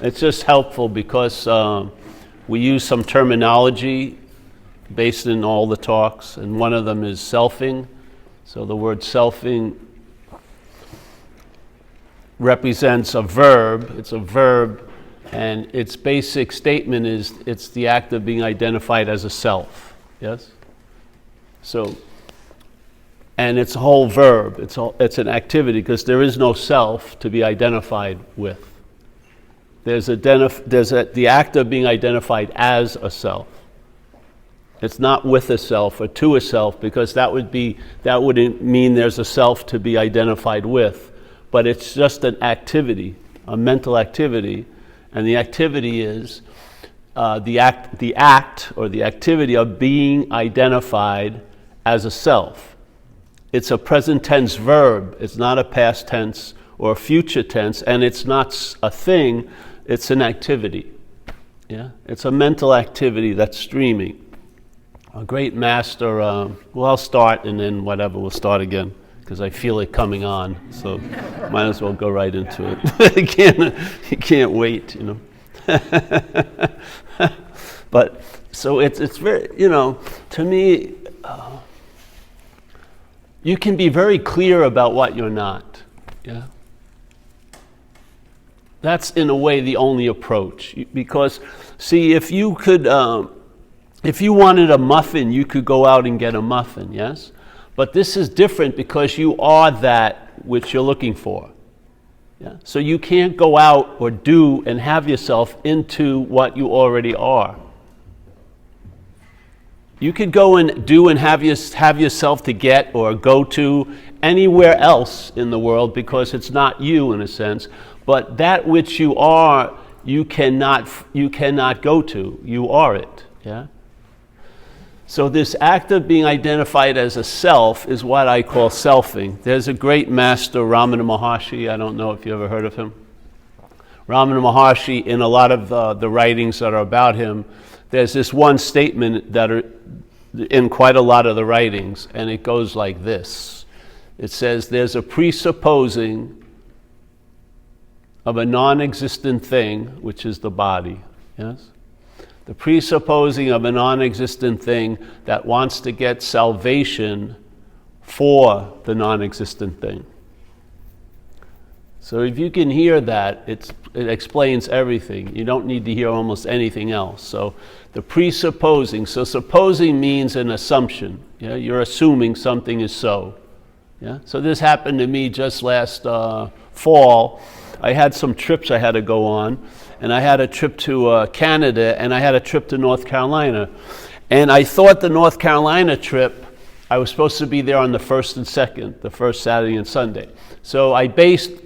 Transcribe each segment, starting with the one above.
It's just helpful because we use some terminology based in all the talks, and one of them is selfing. So the word selfing represents a verb. It's a verb, and its basic statement is it's the act of being identified as a self. Yes? So, and it's a whole verb. It's an activity because there is no self to be identified with. There's the act of being identified as a self. It's not with a self or to a self, because that wouldn't mean there's a self to be identified with. But it's just an activity, a mental activity, and the activity is the act or the activity of being identified as a self. It's a present tense verb. It's not a past tense or a future tense, and it's not a thing. It's an activity. Yeah, it's a mental activity that's streaming. A great makster. Well, I'll start, and then whatever, we'll start again because I feel it coming on. So might as well go right into it. You can't wait, you know. But so it's very, you know, to me, you can be very clear about what you're not. Yeah. That's in a way the only approach, because see, if you wanted a muffin, you could go out and get a muffin, yes? But this is different because you are that which you're looking for. Yeah? So you can't go out or do and have yourself into what you already are. You could go and do and have yourself to get or go to anywhere else in the world because it's not you in a sense. But that which you are, you cannot go to. You are it. Yeah. So this act of being identified as a self is what I call selfing. There's a great master, Ramana Maharshi. I don't know if you ever heard of him. Ramana Maharshi, in a lot of the writings that are about him, there's this one statement that are in quite a lot of the writings, and it goes like this. It says, there's a presupposing of a non-existent thing, which is the body. Yes? The presupposing of a non-existent thing that wants to get salvation for the non-existent thing. So if you can hear that, it explains everything. You don't need to hear almost anything else. So the presupposing, so supposing means an assumption. Yeah? You're assuming something is so. Yeah? So this happened to me just last fall. I had some trips I had to go on, and I had a trip to Canada, and I had a trip to North Carolina. And I thought the North Carolina trip, I was supposed to be there on the 1st and 2nd, the first Saturday and Sunday. So I based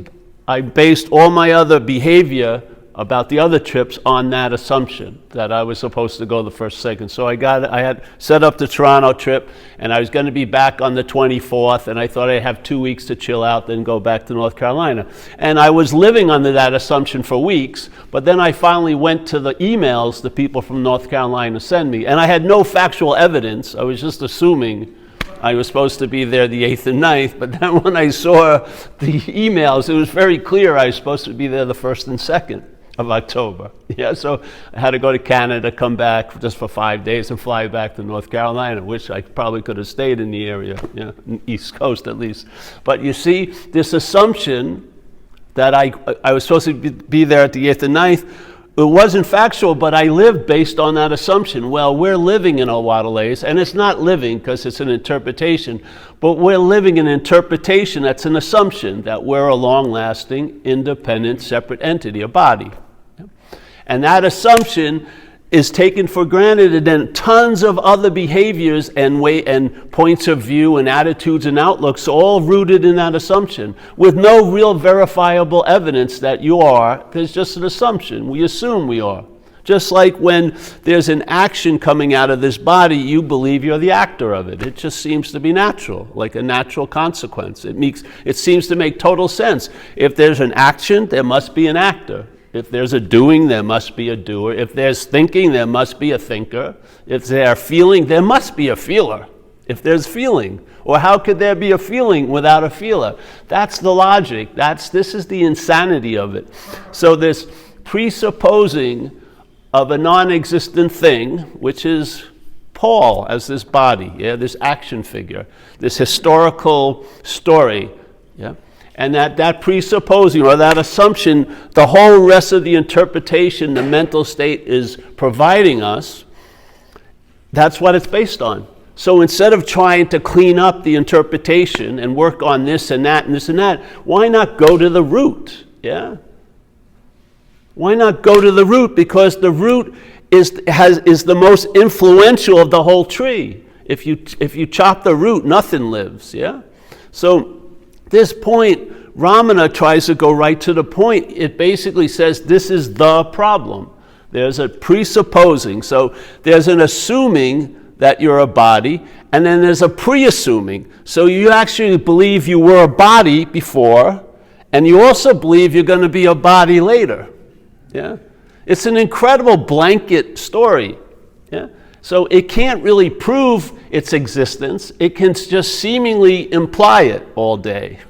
all my other behavior about the other trips on that assumption that I was supposed to go the 1st, 2nd. So I had set up the Toronto trip, and I was going to be back on the 24th, and I thought I'd have 2 weeks to chill out, then go back to North Carolina. And I was living under that assumption for weeks, but then I finally went to the emails the people from North Carolina send me, and I had no factual evidence. I was just assuming I was supposed to be there the 8th and 9th, but then when I saw the emails, it was very clear I was supposed to be there the 1st and 2nd of October. Yeah, so I had to go to Canada, come back just for 5 days, and fly back to North Carolina, which I probably could have stayed in the area, you know, East Coast at least. But you see, this assumption that I was supposed to be there at the 8th and 9th, it wasn't factual, but I lived based on that assumption. Well, we're living in Owatalays, and it's not living because it's an interpretation, but we're living an interpretation that's an assumption that we're a long-lasting, independent, separate entity, a body. And that assumption is taken for granted, and then tons of other behaviors and points of view and attitudes and outlooks all rooted in that assumption with no real verifiable evidence that you are. There's just an assumption. We assume we are. Just like when there's an action coming out of this body, you believe you're the actor of it. It just seems to be natural, like a natural consequence. It seems to make total sense. If there's an action, there must be an actor. If there's a doing, there must be a doer. If there's thinking, there must be a thinker. If there's feeling, there must be a feeler. if there's feeling? Or how could there be a feeling without a feeler? That's the logic. This is the insanity of it. So this presupposing of a non-existent thing, which is Paul as this body, this action figure, this historical story, and that presupposing or that assumption, the whole rest of the interpretation the mental state is providing us, that's what it's based on. So instead of trying to clean up the interpretation and work on this and that and this and that, why not go to the root? Yeah? Why not go to the root? Because the root is the most influential of the whole tree. If you chop the root, nothing lives. Yeah. So this point, Ramana tries to go right to the point. It basically says this is the problem. There's a presupposing. So there's an assuming that you're a body, and then there's a pre-assuming. So you actually believe you were a body before, and you also believe you're going to be a body later. Yeah, it's an incredible blanket story. Yeah, so it can't really prove its existence. It can just seemingly imply it all day.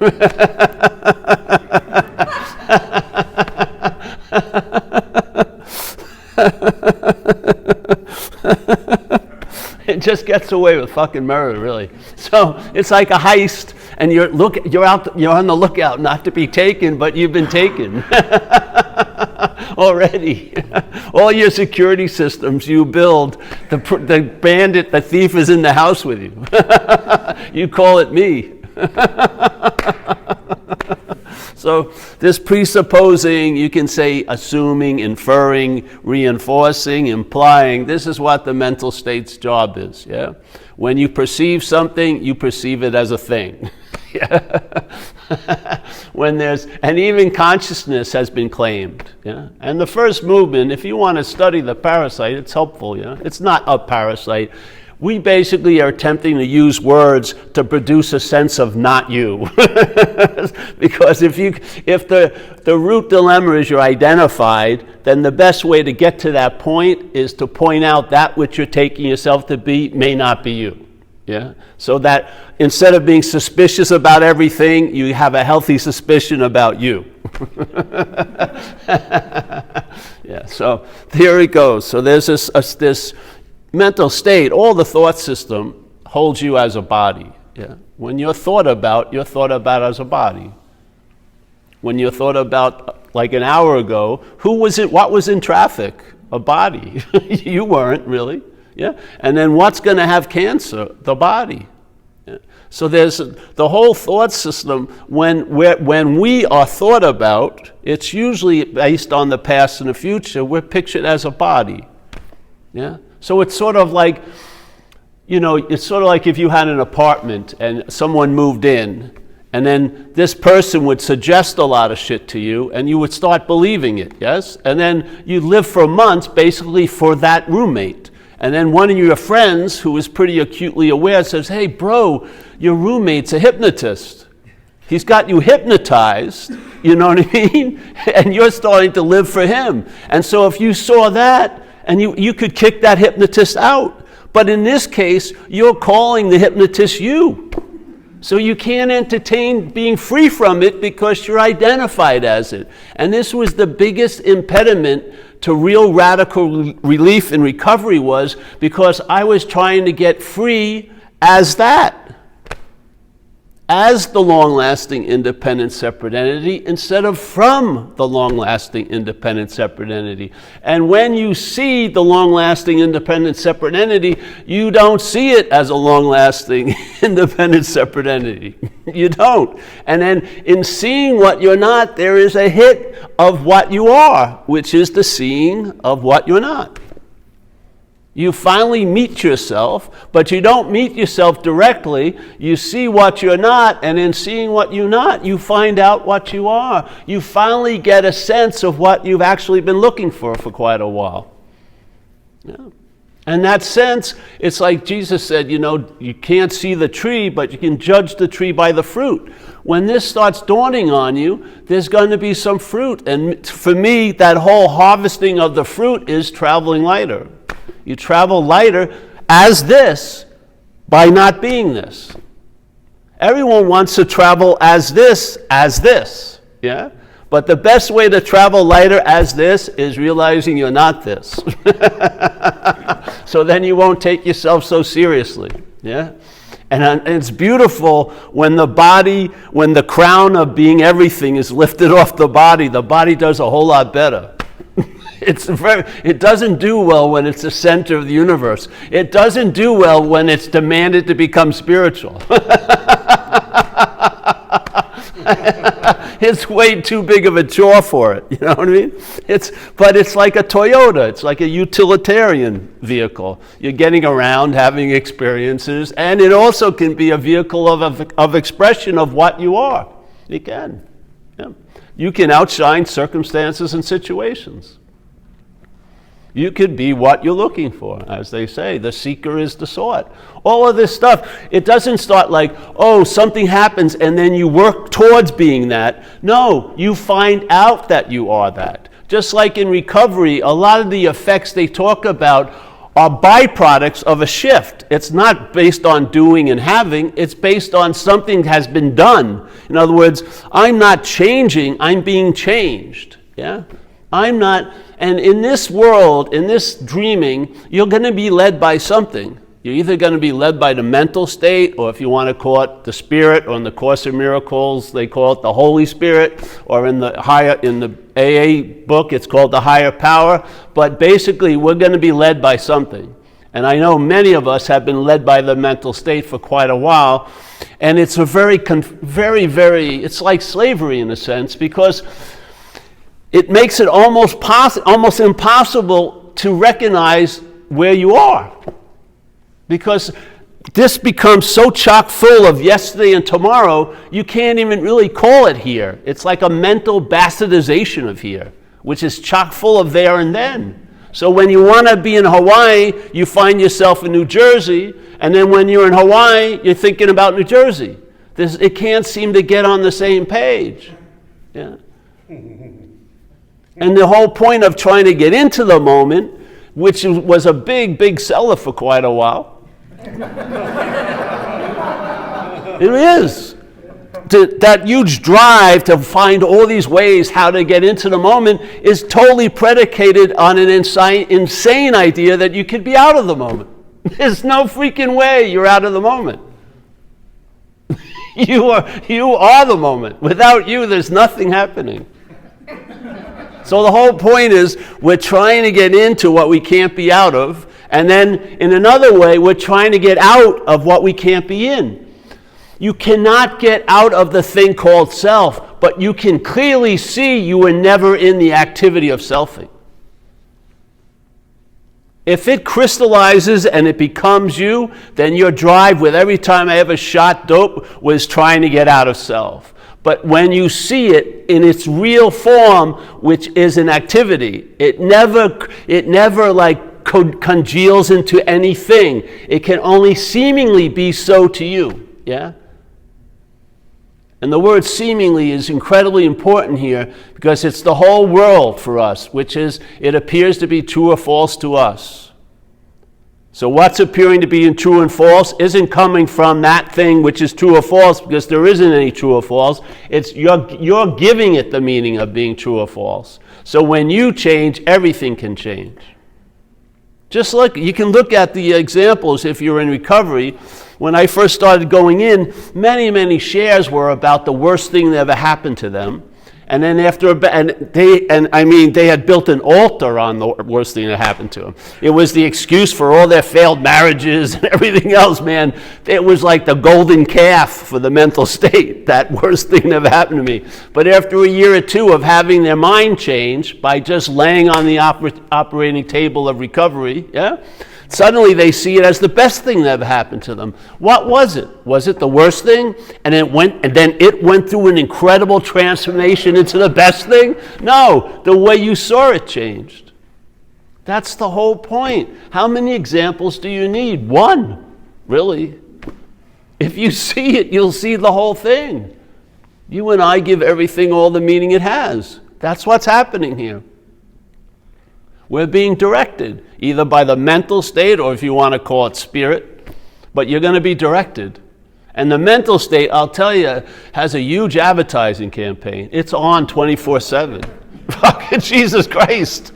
It just gets away with fucking murder, really. So it's like a heist, and you're on the lookout not to be taken, but you've been taken already. All your security systems you build, the bandit, the thief is in the house with you. You call it me. So this presupposing, you can say assuming, inferring, reinforcing, implying, this is what the mental state's job is. Yeah? When you perceive something, you perceive it as a thing. And even consciousness has been claimed. Yeah? And the first movement, if you want to study the parasite, it's helpful. Yeah? It's not a parasite. We basically are attempting to use words to produce a sense of not you. Because if the root dilemma is you're identified, then the best way to get to that point is to point out that which you're taking yourself to be may not be you. Yeah? So that instead of being suspicious about everything, you have a healthy suspicion about you. Yeah, so here it goes. So there's this mental state, all the thought system holds you as a body. Yeah? When you're thought about as a body. When you're thought about, like an hour ago, what was in traffic? A body. You weren't really. Yeah? And then what's going to have cancer? The body. Yeah? So there's the whole thought system, when we are thought about, it's usually based on the past and the future, we're pictured as a body. Yeah? So it's sort of like, it's sort of like if you had an apartment and someone moved in, and then this person would suggest a lot of shit to you, and you would start believing it, yes? And then you live for months basically for that roommate. And then one of your friends who is pretty acutely aware says, hey, bro, your roommate's a hypnotist. He's got you hypnotized, you know what I mean? And you're starting to live for him. And so if you saw that, and you could kick that hypnotist out. But in this case, you're calling the hypnotist you. So you can't entertain being free from it because you're identified as it. And this was the biggest impediment to real radical relief and recovery, was because I was trying to get free as that. As the long-lasting independent separate entity instead of from the long-lasting independent separate entity. And when you see the long-lasting independent separate entity, you don't see it as a long-lasting independent separate entity. You don't. And then in seeing what you're not, there is a hit of what you are, which is the seeing of what you're not. You finally meet yourself, but you don't meet yourself directly. You see what you're not, and in seeing what you're not, you find out what you are. You finally get a sense of what you've actually been looking for quite a while. Yeah. And that sense, it's like Jesus said, you can't see the tree, but you can judge the tree by the fruit. When this starts dawning on you, there's going to be some fruit. And for me, that whole harvesting of the fruit is traveling lighter. You travel lighter as this, by not being this. Everyone wants to travel as this, yeah? But the best way to travel lighter as this is realizing you're not this. So then you won't take yourself so seriously, yeah? And it's beautiful when the crown of being everything is lifted off the body does a whole lot better. It doesn't do well when it's the center of the universe. It doesn't do well when it's demanded to become spiritual. It's way too big of a chore for it, you know what I mean? But it's like a Toyota, it's like a utilitarian vehicle. You're getting around, having experiences, and it also can be a vehicle of expression of what you are. You can. Yeah. You can outshine circumstances and situations. You could be what you're looking for. As they say, the seeker is the sought. All of this stuff, it doesn't start like, oh, something happens and then you work towards being that. No, you find out that you are that. Just like in recovery, a lot of the effects they talk about are byproducts of a shift. It's not based on doing and having, it's based on something has been done. In other words, I'm not changing, I'm being changed. Yeah? I'm not, and in this world, in this dreaming, you're going to be led by something. You're either going to be led by the mental state, or if you want to call it the spirit, or in the Course in Miracles, they call it the Holy Spirit, or in the AA book, it's called the higher power. But basically, we're going to be led by something. And I know many of us have been led by the mental state for quite a while, and it's a very, it's like slavery in a sense, because it makes it almost impossible to recognize where you are. Because this becomes so chock full of yesterday and tomorrow, you can't even really call it here. It's like a mental bastardization of here, which is chock full of there and then. So when you want to be in Hawaii, you find yourself in New Jersey, and then when you're in Hawaii, you're thinking about New Jersey. It can't seem to get on the same page. Yeah. And the whole point of trying to get into the moment, which was a big seller for quite a while. It is. That huge drive to find all these ways how to get into the moment is totally predicated on an insane idea that you could be out of the moment. There's no freaking way you're out of the moment. You are the moment. Without you, there's nothing happening. So the whole point is we're trying to get into what we can't be out of, and then in another way, we're trying to get out of what we can't be in. You cannot get out of the thing called self, but you can clearly see you were never in the activity of selfing. If it crystallizes and it becomes you, then your drive with every time I ever shot dope was trying to get out of self. But when you see it in its real form, which is an activity, it never like congeals into anything. It can only seemingly be so to you. Yeah? And the word seemingly is incredibly important here because it's the whole world for us, which is it appears to be true or false to us. So what's appearing to be true and false isn't coming from that thing which is true or false, because there isn't any true or false. It's you're giving it the meaning of being true or false. So when you change, everything can change. Just like you can look at the examples if you're in recovery. When I first started going in, many shares were about the worst thing that ever happened to them. And then they had built an altar on the worst thing that happened to them. It was the excuse for all their failed marriages and everything else, man. It was like the golden calf for the mental state, that worst thing that ever happened to me. But after a year or two of having their mind change by just laying on the operating table of recovery, yeah, suddenly they see it as the best thing that ever happened to them. What was it? Was it the worst thing? And then it went through an incredible transformation into the best thing? No, the way you saw it changed. That's the whole point. How many examples do you need? One, really. If you see it, you'll see the whole thing. You and I give everything all the meaning it has. That's what's happening here. We're being directed, either by the mental state, or if you want to call it spirit. but you're going to be directed. And the mental state, I'll tell you, has a huge advertising campaign. It's on 24/7. Fucking Jesus Christ.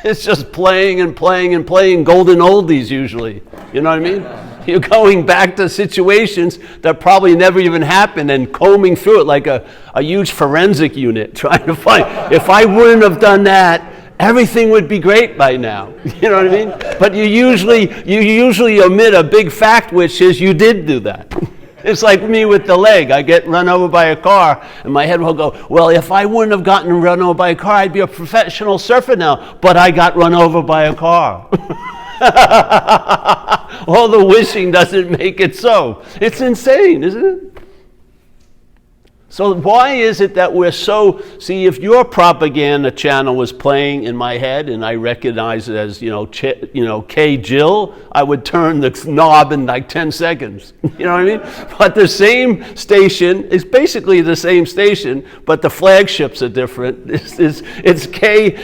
It's just playing and playing and playing golden oldies usually. You know what I mean? You're going back to situations that probably never even happened and combing through it like a huge forensic unit trying to find, if I wouldn't have done that, everything would be great by now. You know what I mean? But you usually omit a big fact, which is you did do that. It's like me with the leg. I get run over by a car, and my head will go, well, if I wouldn't have gotten run over by a car, I'd be a professional surfer now. But I got run over by a car. All the wishing doesn't make it so. It's insane, isn't it? So why is it that we're so, see, if your propaganda channel was playing in my head and I recognize it as, K. Jill, I would turn the knob in like 10 seconds. You know what I mean? But the same station is basically the same station, but the flagships are different. It's K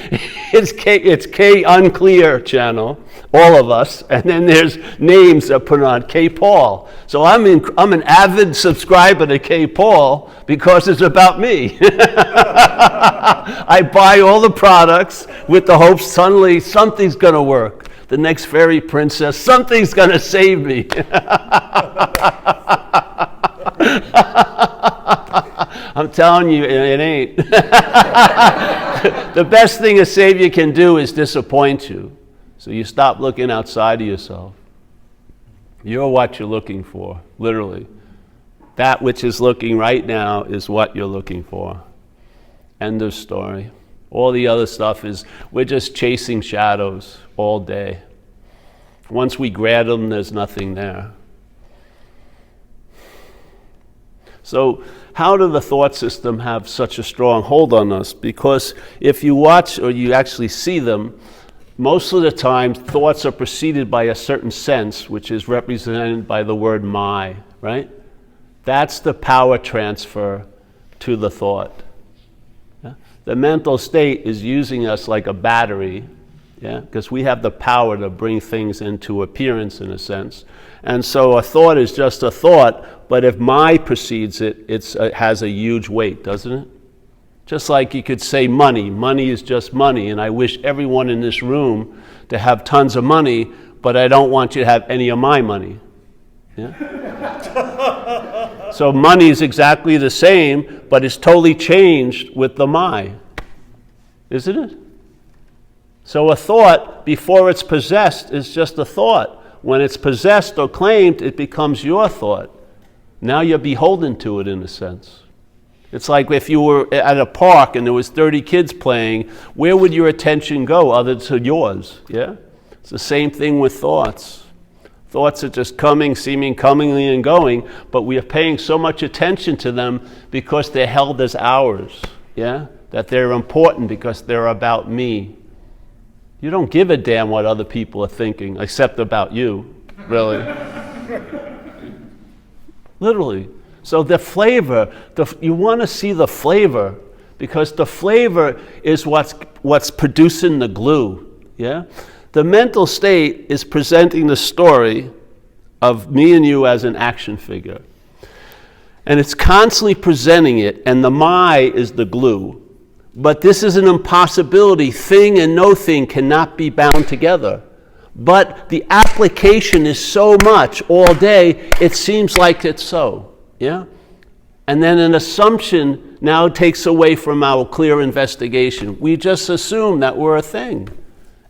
unclear channel, all of us, and then there's names that put on K. Paul. So I'm an avid subscriber to K. Paul because it's about me. I buy all the products with the hopes suddenly something's going to work. The next fairy princess, something's going to save me. I'm telling you, it ain't. The best thing a savior can do is disappoint you. So you stop looking outside of yourself. You're what you're looking for, literally. That which is looking right now is what you're looking for. End of story. All the other stuff is, we're just chasing shadows all day. Once we grab them, there's nothing there. So how do the thought system have such a strong hold on us? Because if you watch or you actually see them, most of the time, thoughts are preceded by a certain sense, which is represented by the word my, right? That's the power transfer to the thought. Yeah? The mental state is using us like a battery, yeah, because we have the power to bring things into appearance in a sense. And so a thought is just a thought, but if my precedes it, it has a huge weight, doesn't it? Just like you could say money. Money is just money, and I wish everyone in this room to have tons of money, but I don't want you to have any of my money. Yeah? So money is exactly the same, but it's totally changed with the my. Isn't it? So a thought, before it's possessed, is just a thought. When it's possessed or claimed, it becomes your thought. Now you're beholden to it in a sense. It's like if you were at a park and there was 30 kids playing, where would your attention go other than yours? Yeah? It's the same thing with thoughts. Thoughts are just coming, seeming, comingly and going, but we are paying so much attention to them because they're held as ours. Yeah? That they're important because they're about me. You don't give a damn what other people are thinking, except about you, really. Literally. So the flavor, you want to see the flavor, because the flavor is what's producing the glue. Yeah? The mental state is presenting the story of me and you as an action figure. And it's constantly presenting it, and the my is the glue. But this is an impossibility. Thing and no thing cannot be bound together. But the application is so much all day, it seems like it's so. Yeah? And then an assumption now takes away from our clear investigation. We just assume that we're a thing.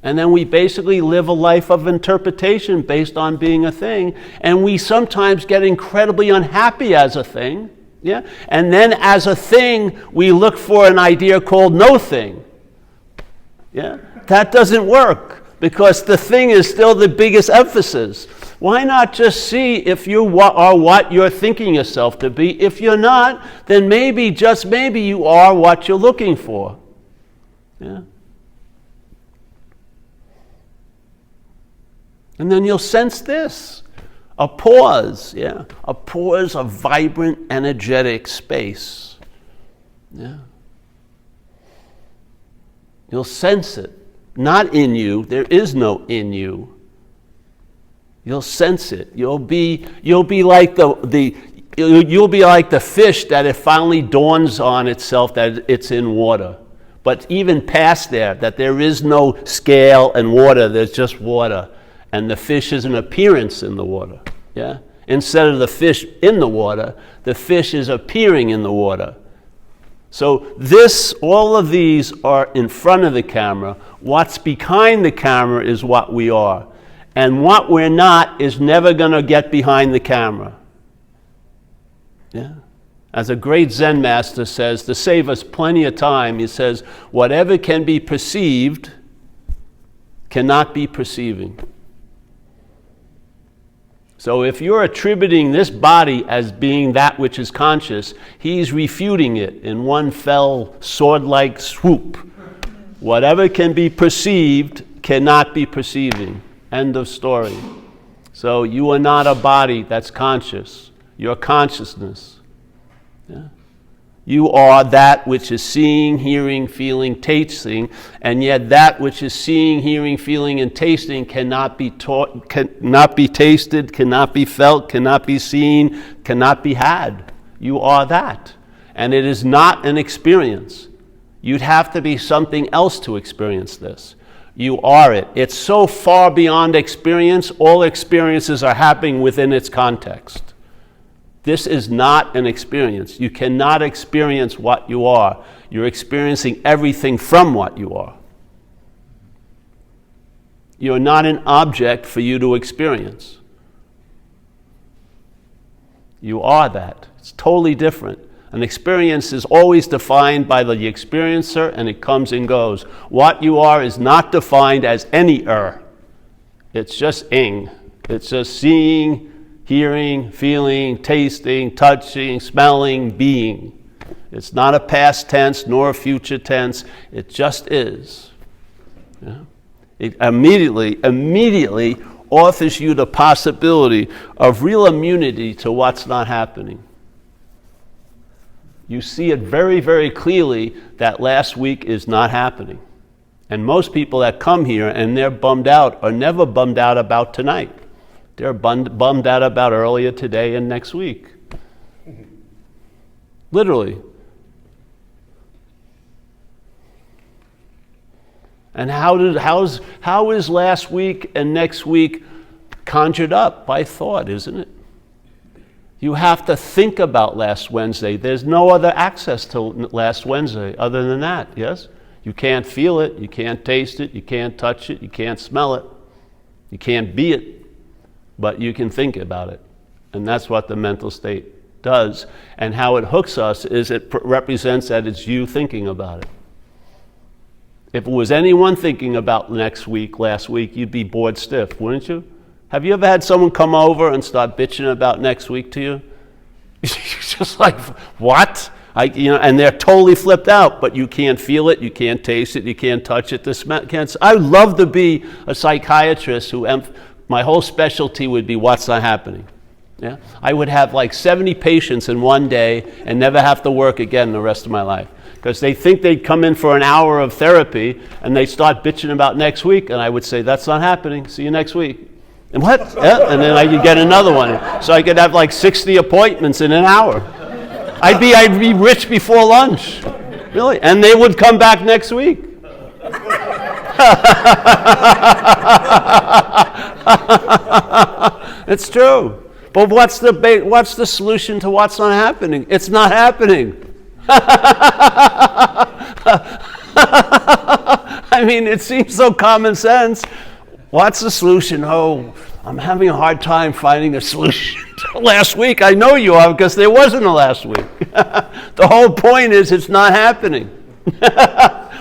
And then we basically live a life of interpretation based on being a thing. And we sometimes get incredibly unhappy as a thing. Yeah? And then as a thing, we look for an idea called no thing. Yeah? That doesn't work because the thing is still the biggest emphasis. Why not just see if you are what you're thinking yourself to be? If you're not, then maybe, just maybe, you are what you're looking for. Yeah? And then you'll sense this. A pause, yeah? A pause of vibrant, energetic space. Yeah? You'll sense it. Not in you. There is no in you. You'll sense it. You'll be like you'll be like the fish that it finally dawns on itself that it's in water. But even past that there is no scale and water, there's just water. And the fish is an appearance in the water. Yeah? Instead of the fish in the water, the fish is appearing in the water. So all of these are in front of the camera. What's behind the camera is what we are. And what we're not is never going to get behind the camera. Yeah? As a great Zen master says, to save us plenty of time, he says, whatever can be perceived cannot be perceiving. So if you're attributing this body as being that which is conscious, he's refuting it in one fell sword-like swoop. Whatever can be perceived cannot be perceiving. End of story. So you are not a body that's conscious. You're consciousness. Yeah? You are that which is seeing, hearing, feeling, tasting, and yet that which is seeing, hearing, feeling, and tasting cannot be taught, cannot be tasted, cannot be felt, cannot be seen, cannot be had. You are that. And it is not an experience. You'd have to be something else to experience this. You are it. It's so far beyond experience, all experiences are happening within its context. This is not an experience. You cannot experience what you are. You're experiencing everything from what you are. You're not an object for you to experience. You are that. It's totally different. An experience is always defined by the experiencer, and it comes and goes. What you are is not defined as any-er. It's just ing. It's just seeing, hearing, feeling, tasting, touching, smelling, being. It's not a past tense nor a future tense. It just is. Yeah? It immediately offers you the possibility of real immunity to what's not happening. You see it very, very clearly that last week is not happening. And most people that come here and they're bummed out are never bummed out about tonight. They're bummed out about earlier today and next week. Literally. And how is last week and next week conjured up? By thought, isn't it? You have to think about last Wednesday. There's no other access to last Wednesday other than that, yes? You can't feel it, you can't taste it, you can't touch it, you can't smell it, you can't be it, but you can think about it. And that's what the mental state does. And how it hooks us is it represents that it's you thinking about it. If it was anyone thinking about last week, you'd be bored stiff, wouldn't you? Have you ever had someone come over and start bitching about next week to you? Just like, what? And they're totally flipped out, but you can't feel it, you can't taste it, you can't touch it, I would love to be a psychiatrist my whole specialty would be what's not happening. Yeah? I would have like 70 patients in one day and never have to work again the rest of my life. Because they think they'd come in for an hour of therapy and they start bitching about next week, and I would say, that's not happening, see you next week. And what? Yeah? And then I could get another one. So I could have like 60 appointments in an hour. I'd be rich before lunch. Really. And they would come back next week. It's true. But what's the solution to what's not happening? It's not happening. I mean, it seems so common sense. What's the solution? Oh, I'm having a hard time finding a solution to last week. I know you are, because there wasn't a last week. The whole point is it's not happening.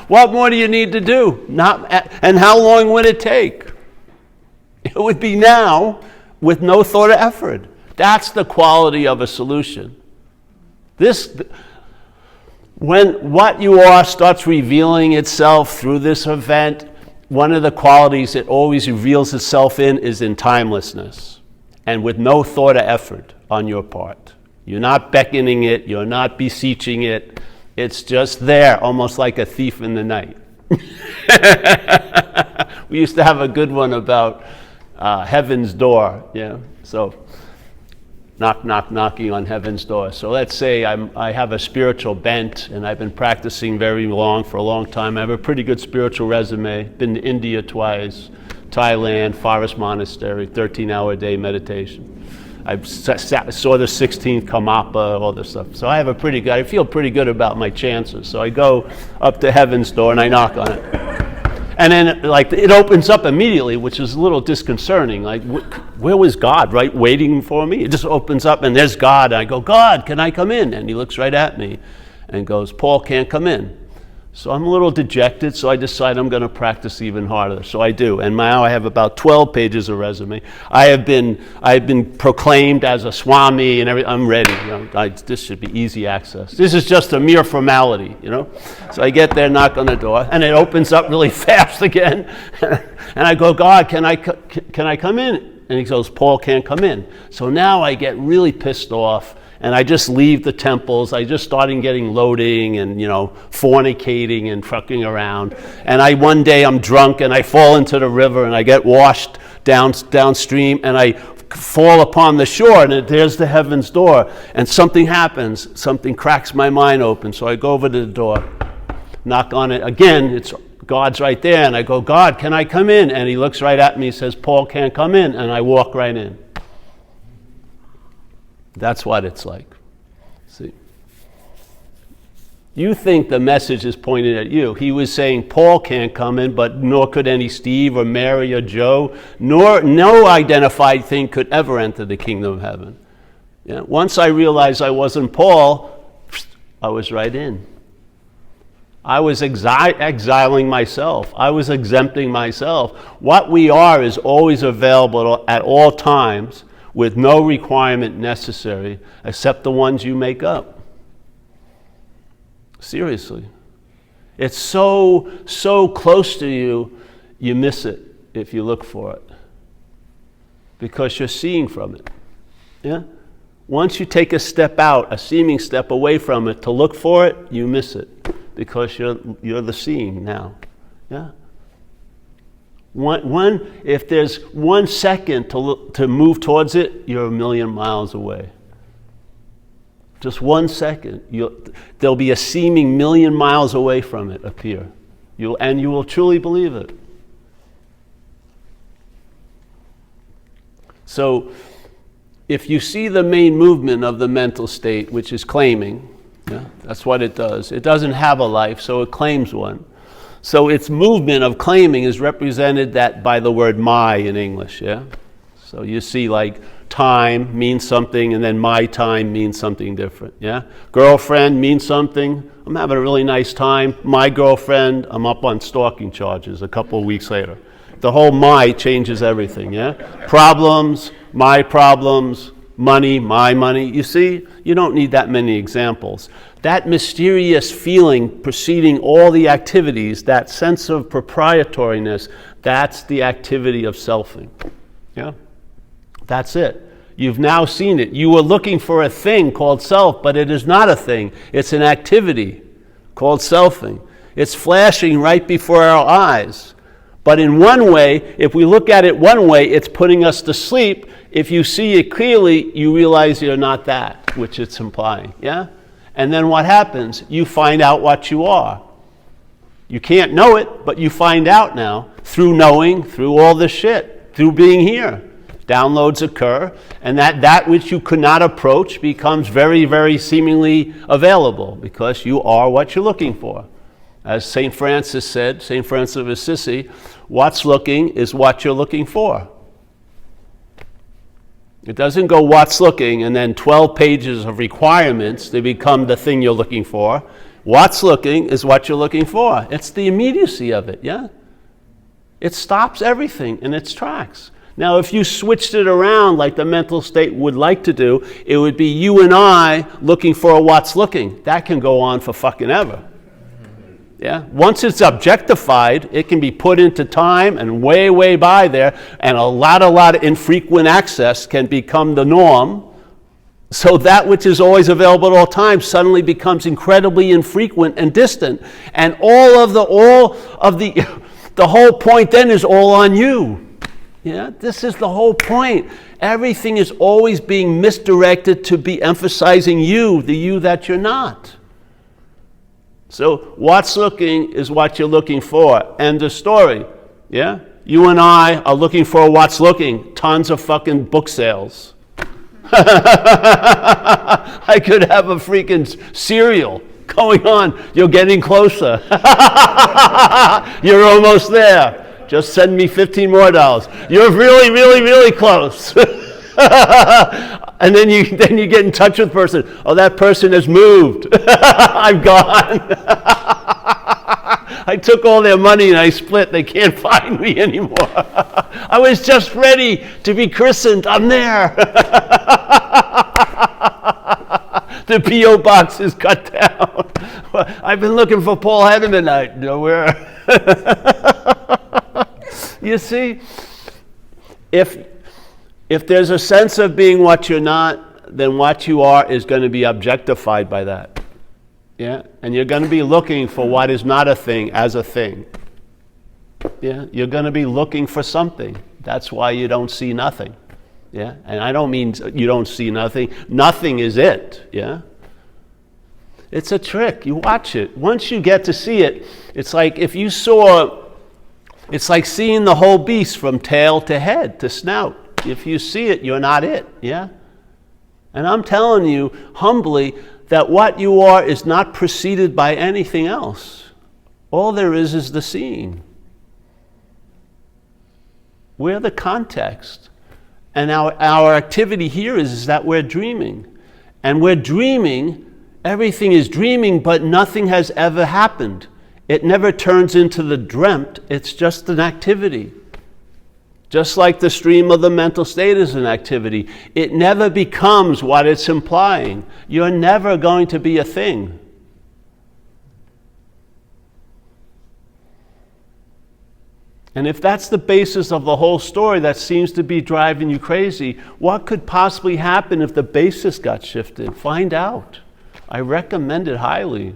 What more do you need to do? And how long would it take? It would be now with no thought or effort. That's the quality of a solution. When what you are starts revealing itself through this event, one of the qualities it always reveals itself in is in timelessness, and with no thought or effort on your part. You're not beckoning it, you're not beseeching it, it's just there, almost like a thief in the night. We used to have a good one about heaven's door. Yeah. So knocking on heaven's door. So let's say I have a spiritual bent, and I've been practicing for a long time. I have a pretty good spiritual resume. Been to India twice, Thailand, Forest Monastery, 13-hour-a-day meditation. I saw the 16th Karmapa, all this stuff. So I feel pretty good about my chances. So I go up to heaven's door and I knock on it. And then it opens up immediately, which is a little disconcerting. Like, where was God, right, waiting for me? It just opens up and there's God. And I go, God, can I come in? And he looks right at me and goes, Paul can't come in. So I'm a little dejected, so I decide I'm going to practice even harder. So I do, and now I have about 12 pages of resume. I've been proclaimed as a Swami and everything. I'm ready. This should be easy access. This is just a mere formality, So I get there, knock on the door, and it opens up really fast again. And I go, God, can I come in? And he goes, Paul can't come in. So now I get really pissed off. And I just leave the temples. I just started getting loading and, fornicating and fucking around. And one day I'm drunk and I fall into the river and I get washed downstream and I fall upon the shore and there's the heaven's door. And something happens. Something cracks my mind open. So I go over to the door, knock on it. Again, God's right there. And I go, God, can I come in? And he looks right at me and says, Paul can't come in. And I walk right in. That's what it's like. See, you think the message is pointed at you. He was saying Paul can't come in, but nor could any Steve or Mary or Joe, nor no identified thing could ever enter the kingdom of heaven. Yeah. Once I realized I wasn't Paul, I was right in. I was exiling myself. I was exempting myself. What we are is always available at all times, with no requirement necessary except the ones you make up. Seriously. It's so close to you, you miss it if you look for it. Because you're seeing from it. Yeah? Once you take a step out, a seeming step away from it to look for it, you miss it. Because you're the seeing now. Yeah? If there's 1 second to move towards it, you're a million miles away. Just 1 second, there'll be a seeming million miles away from it appear. You will truly believe it. So, if you see the main movement of the mental state, which is claiming, that's what it does. It doesn't have a life, so it claims one. So its movement of claiming is represented by the word my in English, yeah? So you see time means something and then my time means something different, yeah? Girlfriend means something. I'm having a really nice time. My girlfriend, I'm up on stalking charges a couple of weeks later. The whole my changes everything, yeah? Problems, my problems, money, my money. You see, you don't need that many examples. That mysterious feeling preceding all the activities, that sense of proprietariness, that's the activity of selfing. Yeah? That's it. You've now seen it. You were looking for a thing called self, but it is not a thing. It's an activity called selfing. It's flashing right before our eyes. But in one way, if we look at it one way, it's putting us to sleep. If you see it clearly, you realize you're not that, which it's implying. Yeah? And then what happens? You find out what you are. You can't know it, but you find out now through knowing, through all this shit, through being here. Downloads occur, and that which you could not approach becomes very, very seemingly available because you are what you're looking for. As St. Francis said, St. Francis of Assisi, what's looking is what you're looking for. It doesn't go what's looking and then 12 pages of requirements to become the thing you're looking for. What's looking is what you're looking for. It's the immediacy of it, yeah? It stops everything in its tracks. Now, if you switched it around like the mental state would like to do, it would be you and I looking for a what's looking. That can go on for fucking ever. Yeah. Once it's objectified, it can be put into time and way, way by there, and a lot of infrequent access can become the norm. So that which is always available at all times suddenly becomes incredibly infrequent and distant, and the whole point then is all on you. Yeah, this is the whole point. Everything is always being misdirected to be emphasizing you, the you that you're not. So what's looking is what you're looking for. End of story. Yeah? You and I are looking for what's looking. Tons of fucking book sales. I could have a freaking serial going on. You're getting closer. You're almost there. Just send me $15 more. You're really, really, really close. And then you get in touch with the person. Oh, that person has moved. I'm gone. I took all their money and I split. They can't find me anymore. I was just ready to be christened. I'm there. The P.O. box is cut down. I've been looking for Paul Hedderman. Nowhere. You see, if there's a sense of being what you're not, then what you are is going to be objectified by that. Yeah? And you're going to be looking for what is not a thing as a thing. Yeah? You're going to be looking for something. That's why you don't see nothing. Yeah? And I don't mean you don't see nothing. Nothing is it. Yeah? It's a trick. You watch it. Once you get to see it, it's like if you saw, it's like seeing the whole beast from tail to head to snout. If you see it, you're not it. Yeah? And I'm telling you humbly that what you are is not preceded by anything else. All there is the seeing. We're the context. And our activity here is that we're dreaming. And we're dreaming, everything is dreaming, but nothing has ever happened. It never turns into the dreamt, it's just an activity. Just like the stream of the mental state is an activity. It never becomes what it's implying. You're never going to be a thing. And if that's the basis of the whole story that seems to be driving you crazy, what could possibly happen if the basis got shifted? Find out. I recommend it highly.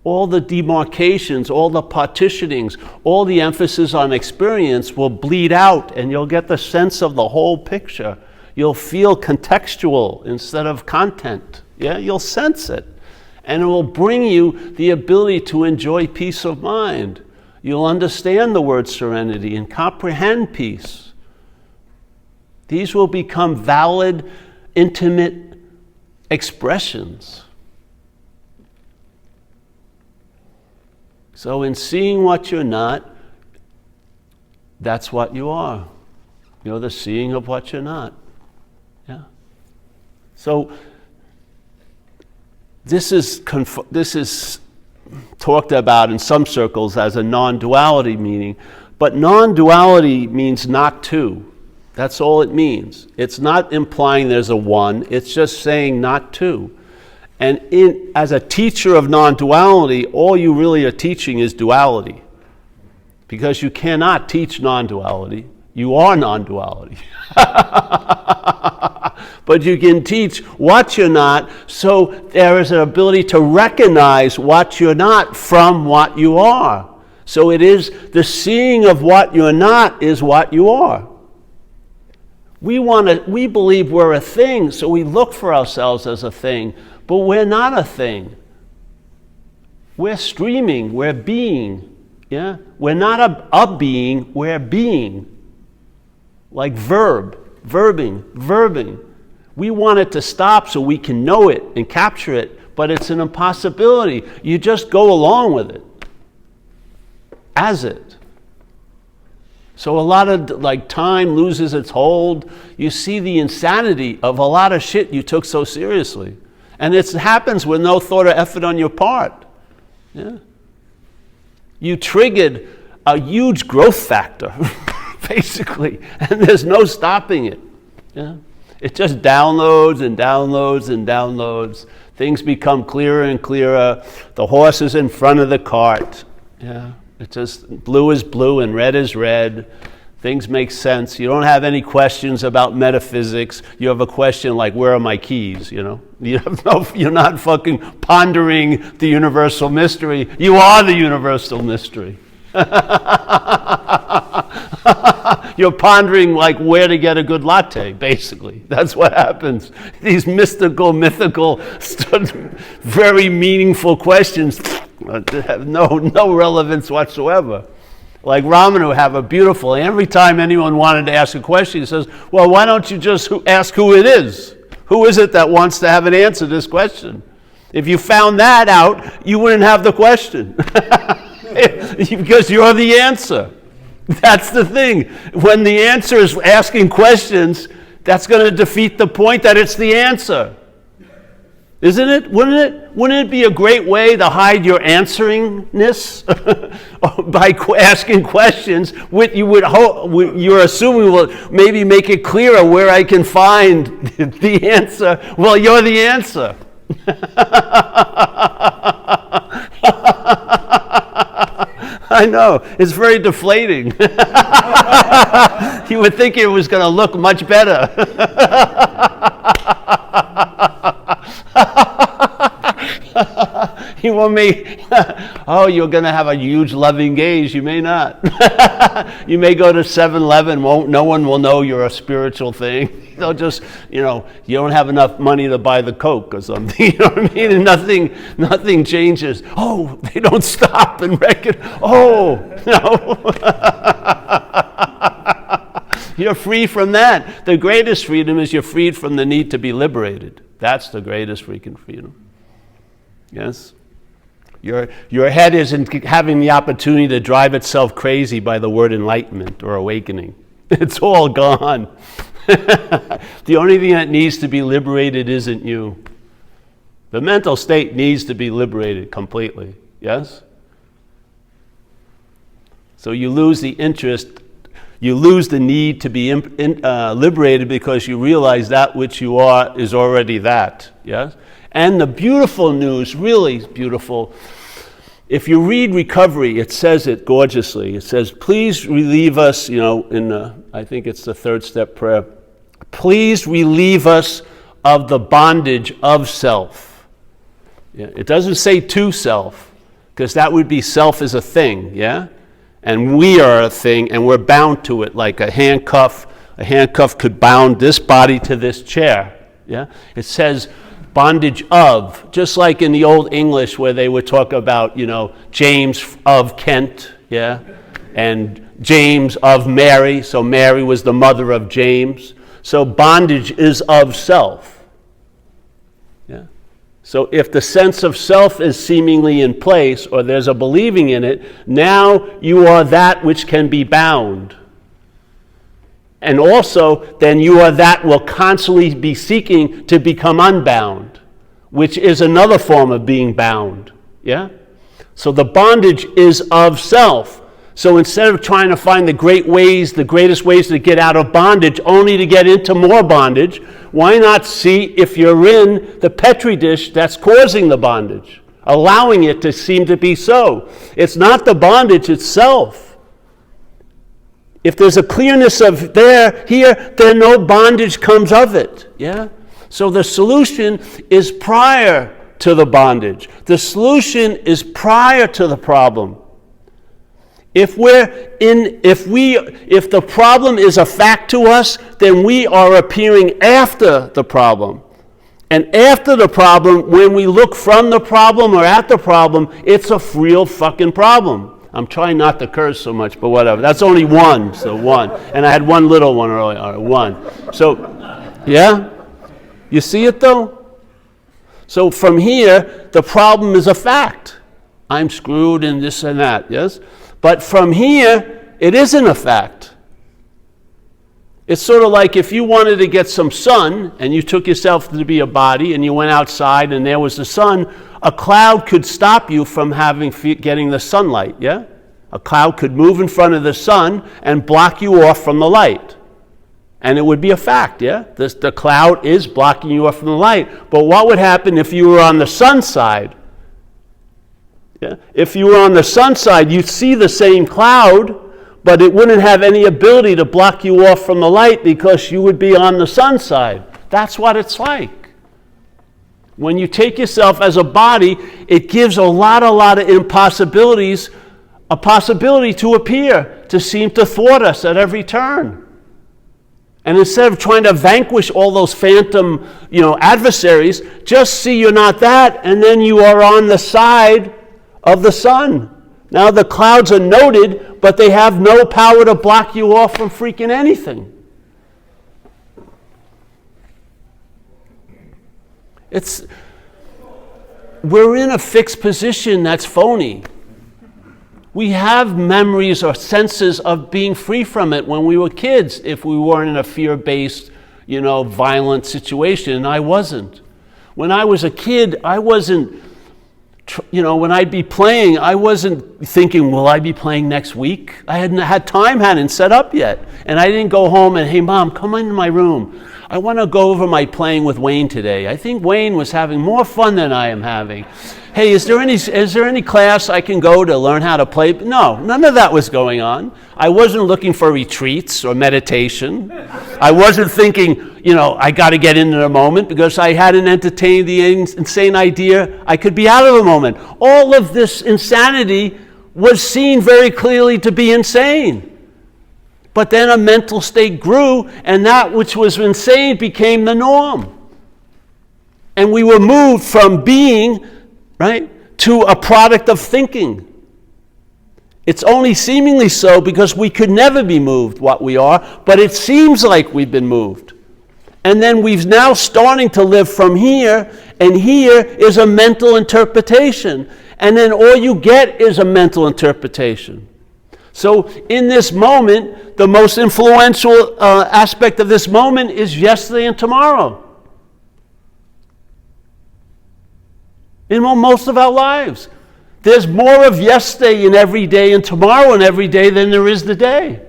All the demarcations, all the partitionings, all the emphasis on experience will bleed out and you'll get the sense of the whole picture. You'll feel contextual instead of content. Yeah, you'll sense it. And it will bring you the ability to enjoy peace of mind. You'll understand the word serenity and comprehend peace. These will become valid, intimate expressions. So in seeing what you're not, that's what you are. You're the seeing of what you're not. Yeah. So this is talked about in some circles as a non-duality meaning, but non-duality means not two. That's all it means. It's not implying there's a one, it's just saying not two. And as a teacher of non-duality, all you really are teaching is duality. Because you cannot teach non-duality. You are non-duality. But you can teach what you're not, so there is an ability to recognize what you're not from what you are. So it is the seeing of what you're not is what you are. We believe we're a thing, so we look for ourselves as a thing. But we're not a thing. We're streaming, we're being. Yeah? We're not a being, we're being. Like verbing. We want it to stop so we can know it and capture it, but it's an impossibility. You just go along with it. As it. So a lot of time loses its hold. You see the insanity of a lot of shit you took so seriously. And it happens with no thought or effort on your part. Yeah? You triggered a huge growth factor, basically, and there's no stopping it. Yeah? It just downloads and downloads and downloads. Things become clearer and clearer. The horse is in front of the cart. Yeah? It just, blue is blue and red is red. Things make sense. You don't have any questions about metaphysics. You have a question like, where are my keys? You know, you're not fucking pondering the universal mystery. You are the universal mystery. You're pondering like where to get a good latte, basically. That's what happens. These mystical, mythical, very meaningful questions have no relevance whatsoever. Like Ramanu have a beautiful, every time anyone wanted to ask a question, he says, well, why don't you just ask who it is? Who is it that wants to have an answer to this question? If you found that out, you wouldn't have the question. Because you're the answer. That's the thing. When the answer is asking questions, that's going to defeat the point that it's the answer. Isn't it? Wouldn't it be a great way to hide your answeringness by asking questions? You're assuming will maybe make it clearer where I can find the answer. Well, you're the answer. I know, it's very deflating. You would think it was going to look much better. You want me? Oh, you're going to have a huge loving gaze. You may not. You may go to 7-Eleven. No one will know you're a spiritual thing. They'll just, you don't have enough money to buy the Coke or something. You know what I mean? And nothing changes. Oh, they don't stop and reckon. Oh, no. You're free from that. The greatest freedom is you're freed from the need to be liberated. That's the greatest freaking freedom. Yes? Your head isn't having the opportunity to drive itself crazy by the word enlightenment or awakening. It's all gone. The only thing that needs to be liberated isn't you. The mental state needs to be liberated completely. Yes? So you lose the interest, you lose the need to be liberated because you realize that which you are is already that. Yes? And the beautiful news, really beautiful, if you read Recovery, it says it gorgeously. It says, please relieve us, I think it's the third step prayer. Please relieve us of the bondage of self. Yeah? It doesn't say to self, because that would be self as a thing, yeah? And we are a thing, and we're bound to it like a handcuff. A handcuff could bound this body to this chair, yeah? It says bondage of, just like in the Old English where they would talk about, James of Kent, yeah? And James of Mary, so Mary was the mother of James. So bondage is of self. Yeah. So if the sense of self is seemingly in place, or there's a believing in it, now you are that which can be bound. And also, then you are that will constantly be seeking to become unbound, which is another form of being bound. Yeah? So the bondage is of self. So instead of trying to find the greatest ways to get out of bondage, only to get into more bondage, why not see if you're in the Petri dish that's causing the bondage, allowing it to seem to be so. It's not the bondage itself. If there's a clearness of here, then no bondage comes of it. Yeah? So the solution is prior to the bondage. The solution is prior to the problem. If the problem is a fact to us, then we are appearing after the problem. And after the problem, when we look from the problem or at the problem, it's a real fucking problem. I'm trying not to curse so much, but whatever. That's only one, so one. And I had one little one earlier, all right, one. So, yeah? You see it though? So from here, the problem is a fact. I'm screwed and this and that, yes? But from here, it isn't a fact. It's sort of like if you wanted to get some sun and you took yourself to be a body and you went outside and there was the sun, a cloud could stop you from getting the sunlight, yeah? A cloud could move in front of the sun and block you off from the light. And it would be a fact, yeah? The cloud is blocking you off from the light. But what would happen if you were on the sun side? Yeah? If you were on the sun side, you'd see the same cloud, but it wouldn't have any ability to block you off from the light because you would be on the sun side. That's what it's like. When you take yourself as a body, it gives a lot of impossibilities a possibility to appear, to seem to thwart us at every turn. And instead of trying to vanquish all those phantom, adversaries, just see you're not that, and then you are on the side of the sun. Now the clouds are noted, but they have no power to block you off from freaking anything. We're in a fixed position that's phony. We have memories or senses of being free from it when we were kids, if we weren't in a fear-based, violent situation, and I wasn't. When I was a kid, I wasn't, when I'd be playing, I wasn't thinking, will I be playing next week? I hadn't set up yet. And I didn't go home and, hey, Mom, come into my room. I want to go over my playing with Wayne today. I think Wayne was having more fun than I am having. Hey, is there any class I can go to learn how to play? No, none of that was going on. I wasn't looking for retreats or meditation. I wasn't thinking, I got to get into the moment, because I hadn't entertained the insane idea I could be out of the moment. All of this insanity was seen very clearly to be insane. But then a mental state grew, and that which was insane became the norm. And we were moved from being, to a product of thinking. It's only seemingly so because we could never be moved what we are, but it seems like we've been moved. And then we've now starting to live from here, and here is a mental interpretation. And then all you get is a mental interpretation. So in this moment, the most influential aspect of this moment is yesterday and tomorrow. In most of our lives. There's more of yesterday in every day and tomorrow in every day than there is the day.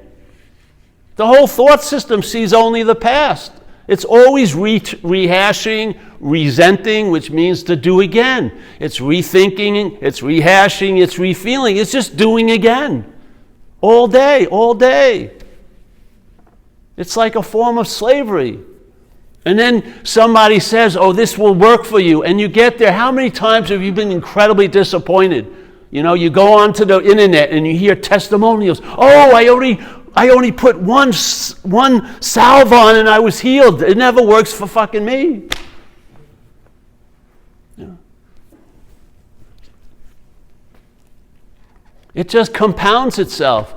The whole thought system sees only the past. It's always rehashing, resenting, which means to do again. It's rethinking, it's rehashing, it's refeeling. It's just doing again. All day, all day. It's like a form of slavery. And then somebody says, oh, this will work for you. And you get there. How many times have you been incredibly disappointed? You go onto the internet and you hear testimonials. Oh, I only put one salve on and I was healed. It never works for fucking me. It just compounds itself.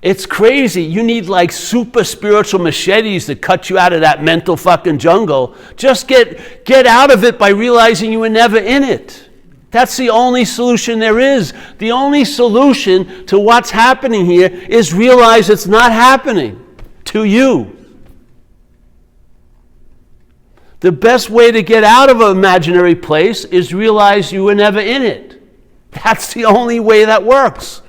It's crazy. You need like super spiritual machetes to cut you out of that mental fucking jungle. Just get out of it by realizing you were never in it. That's the only solution there is. The only solution to what's happening here is realize it's not happening to you. The best way to get out of an imaginary place is realize you were never in it. That's the only way that works.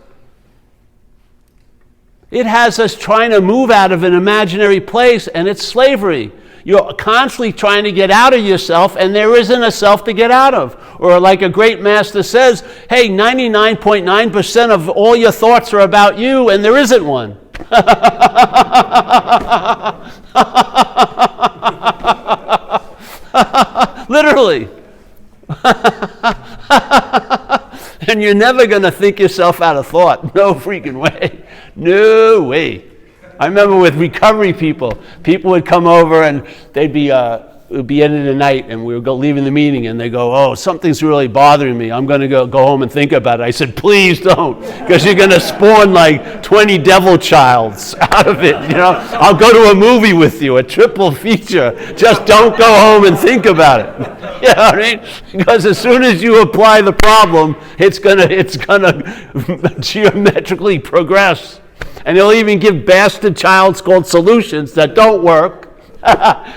It has us trying to move out of an imaginary place, and it's slavery. You're constantly trying to get out of yourself, and there isn't a self to get out of. Or like a great master says, hey, 99.9% of all your thoughts are about you, and there isn't one. Literally. And you're never going to think yourself out of thought. No freaking way. No way. I remember with recovery people would come over and they'd be, it would be end of the night and we would go leaving the meeting and they go, oh, something's really bothering me. I'm going to go home and think about it. I said, please don't, because you're going to spawn like 20 devil childs out of it. I'll go to a movie with you, a triple feature. Just don't go home and think about it. You know what I mean? Because as soon as you apply the problem, it's gonna geometrically progress. And they'll even give bastard childs called solutions that don't work.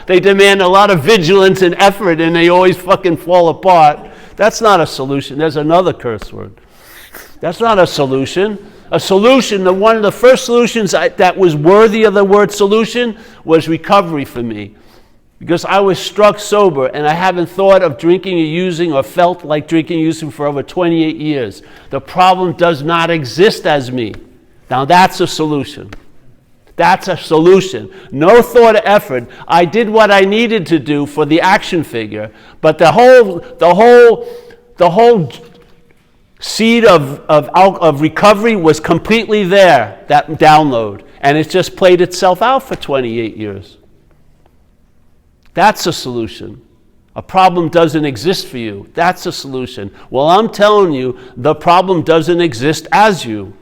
They demand a lot of vigilance and effort, and they always fucking fall apart. That's not a solution. There's another curse word. That's not a solution. A solution, one of the first solutions that was worthy of the word solution was recovery for me. Because I was struck sober, and I haven't thought of drinking or using or felt like drinking or using for over 28 years. The problem does not exist as me. Now that's a solution. That's a solution. No thought or effort. I did what I needed to do for the action figure, but the whole seed of recovery was completely there, that download, and it just played itself out for 28 years. That's a solution. A problem doesn't exist for you. That's a solution. Well, I'm telling you, the problem doesn't exist as you.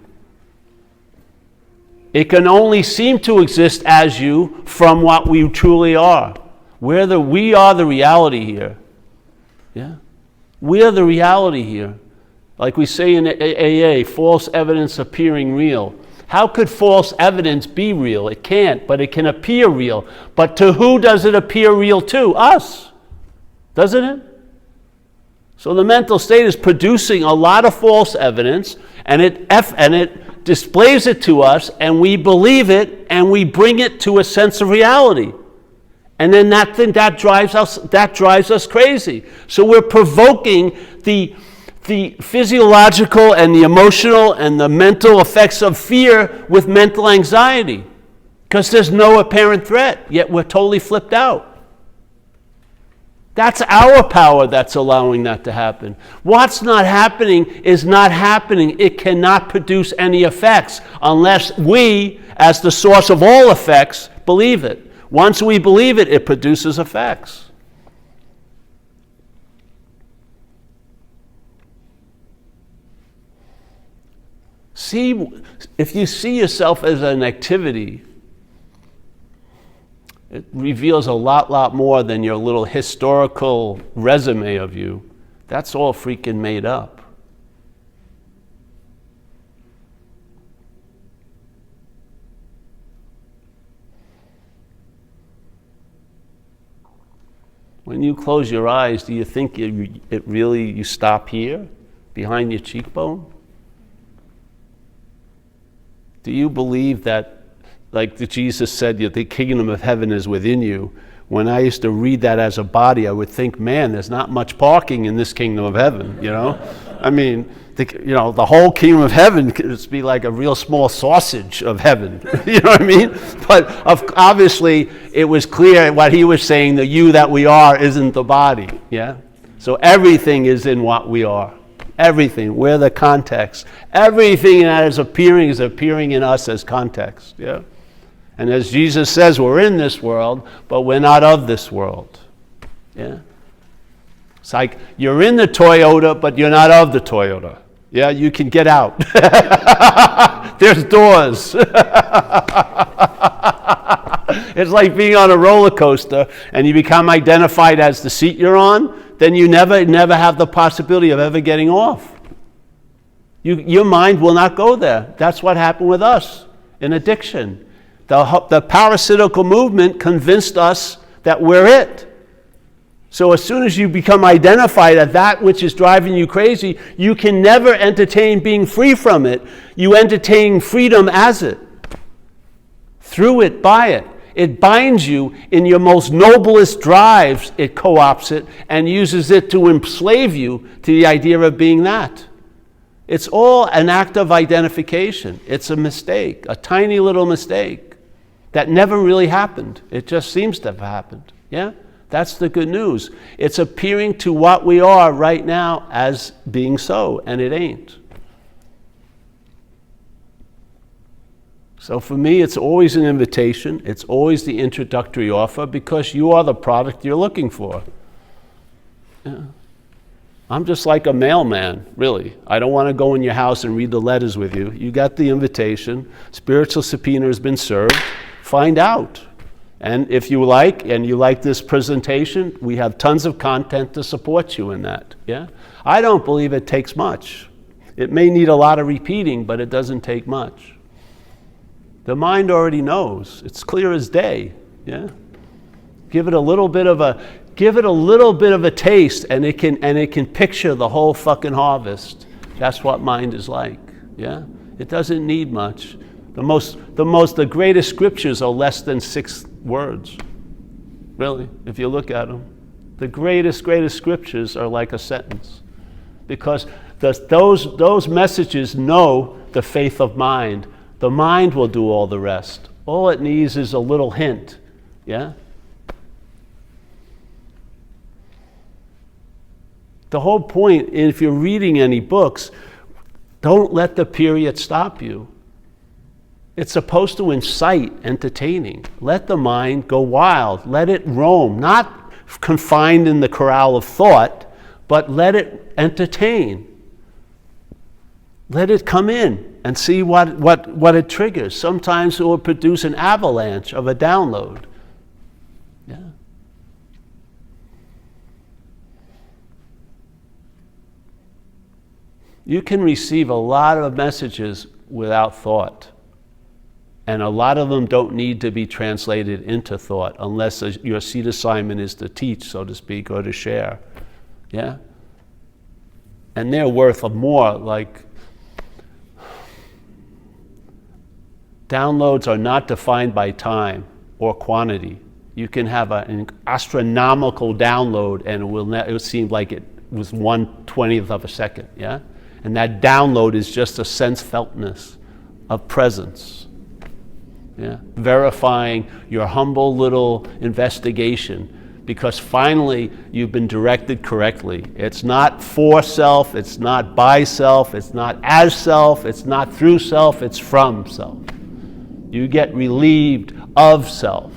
It can only seem to exist as you from what we truly are. We are the reality here. Yeah? We are the reality here. Like we say in AA, false evidence appearing real. How could false evidence be real? It can't, but it can appear real. But to who does it appear real to? Us. Doesn't it? So the mental state is producing a lot of false evidence, and it displays it to us, and we believe it, and we bring it to a sense of reality. And then that drives us crazy. So we're provoking the physiological and the emotional and the mental effects of fear with mental anxiety, because there's no apparent threat, yet we're totally flipped out. That's our power that's allowing that to happen. What's not happening is not happening. It cannot produce any effects unless we, as the source of all effects, believe it. Once we believe it, it produces effects. If you see yourself as an activity, it reveals a lot more than your little historical resume of you. That's all freaking made up. When you close your eyes, do you think you stop here, behind your cheekbone? Do you believe that, like Jesus said, the kingdom of heaven is within you? When I used to read that as a body, I would think, man, there's not much parking in this kingdom of heaven, you know? I mean, the whole kingdom of heaven could just be like a real small sausage of heaven, you know what I mean? But obviously, it was clear what he was saying, the you that we are isn't the body, yeah? So everything is in what we are. Everything, we're the context. Everything that is appearing in us as context, yeah? And as Jesus says, we're in this world, but we're not of this world, yeah? It's like you're in the Toyota, but you're not of the Toyota. Yeah, you can get out. There's doors. It's like being on a roller coaster and you become identified as the seat you're on, then you never have the possibility of ever getting off. Your mind will not go there. That's what happened with us in addiction. The parasitical movement convinced us that we're it. So as soon as you become identified at that which is driving you crazy, you can never entertain being free from it. You entertain freedom as it, through it, by it. It binds you in your most noblest drives. It co-opts it and uses it to enslave you to the idea of being that. It's all an act of identification. It's a mistake, a tiny little mistake that never really happened. It just seems to have happened, yeah? That's the good news. It's appearing to what we are right now as being so, and it ain't. So for me, it's always an invitation. It's always the introductory offer, because you are the product you're looking for. Yeah. I'm just like a mailman, really. I don't want to go in your house and read the letters with you. You got the invitation. Spiritual subpoena has been served. Find out. And if you like, and you like this presentation, we have tons of content to support you in that. Yeah? I don't believe it takes much. It may need a lot of repeating, but it doesn't take much. The mind already knows. It's clear as day. Yeah? Give it a little bit of a taste, and it can picture the whole fucking harvest. That's what mind is like. Yeah? It doesn't need much. The greatest scriptures are less than 6 words. Really, if you look at them. The greatest scriptures are like a sentence. Because those messages know the faith of mind. The mind will do all the rest. All it needs is a little hint. Yeah? The whole point, if you're reading any books, Don't let the period stop you. It's supposed to incite entertaining. Let the mind go wild. Let it roam, not confined in the corral of thought, but let it entertain. Let it come in and see what it triggers. Sometimes it will produce an avalanche of a download. Yeah. You can receive a lot of messages without thought. And a lot of them don't need to be translated into thought unless your seed assignment is to teach, so to speak, or to share. Yeah? And they're worth more. Like, downloads are not defined by time or quantity. You can have an astronomical download and it will seem like it was 1/20th of a second. Yeah? And that download is just a sense-feltness of presence. Yeah? Verifying your humble little investigation, because finally you've been directed correctly. It's not for self, it's not by self, it's not as self, it's not through self, it's from self. You get relieved of self.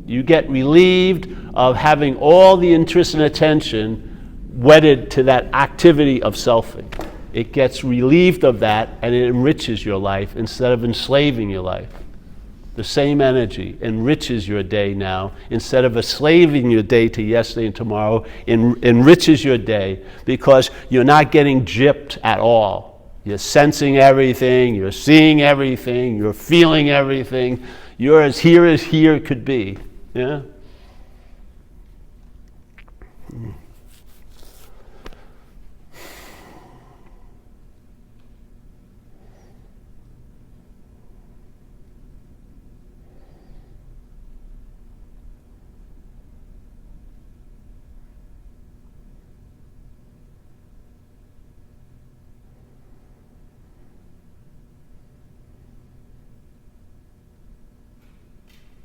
You get relieved of having all the interest and attention wedded to that activity of selfing. It gets relieved of that and it enriches your life instead of enslaving your life. The same energy enriches your day now instead of enslaving your day to yesterday and tomorrow. Enriches your day because you're not getting gypped at all. You're sensing everything, you're seeing everything, you're feeling everything. You're as here could be. Yeah?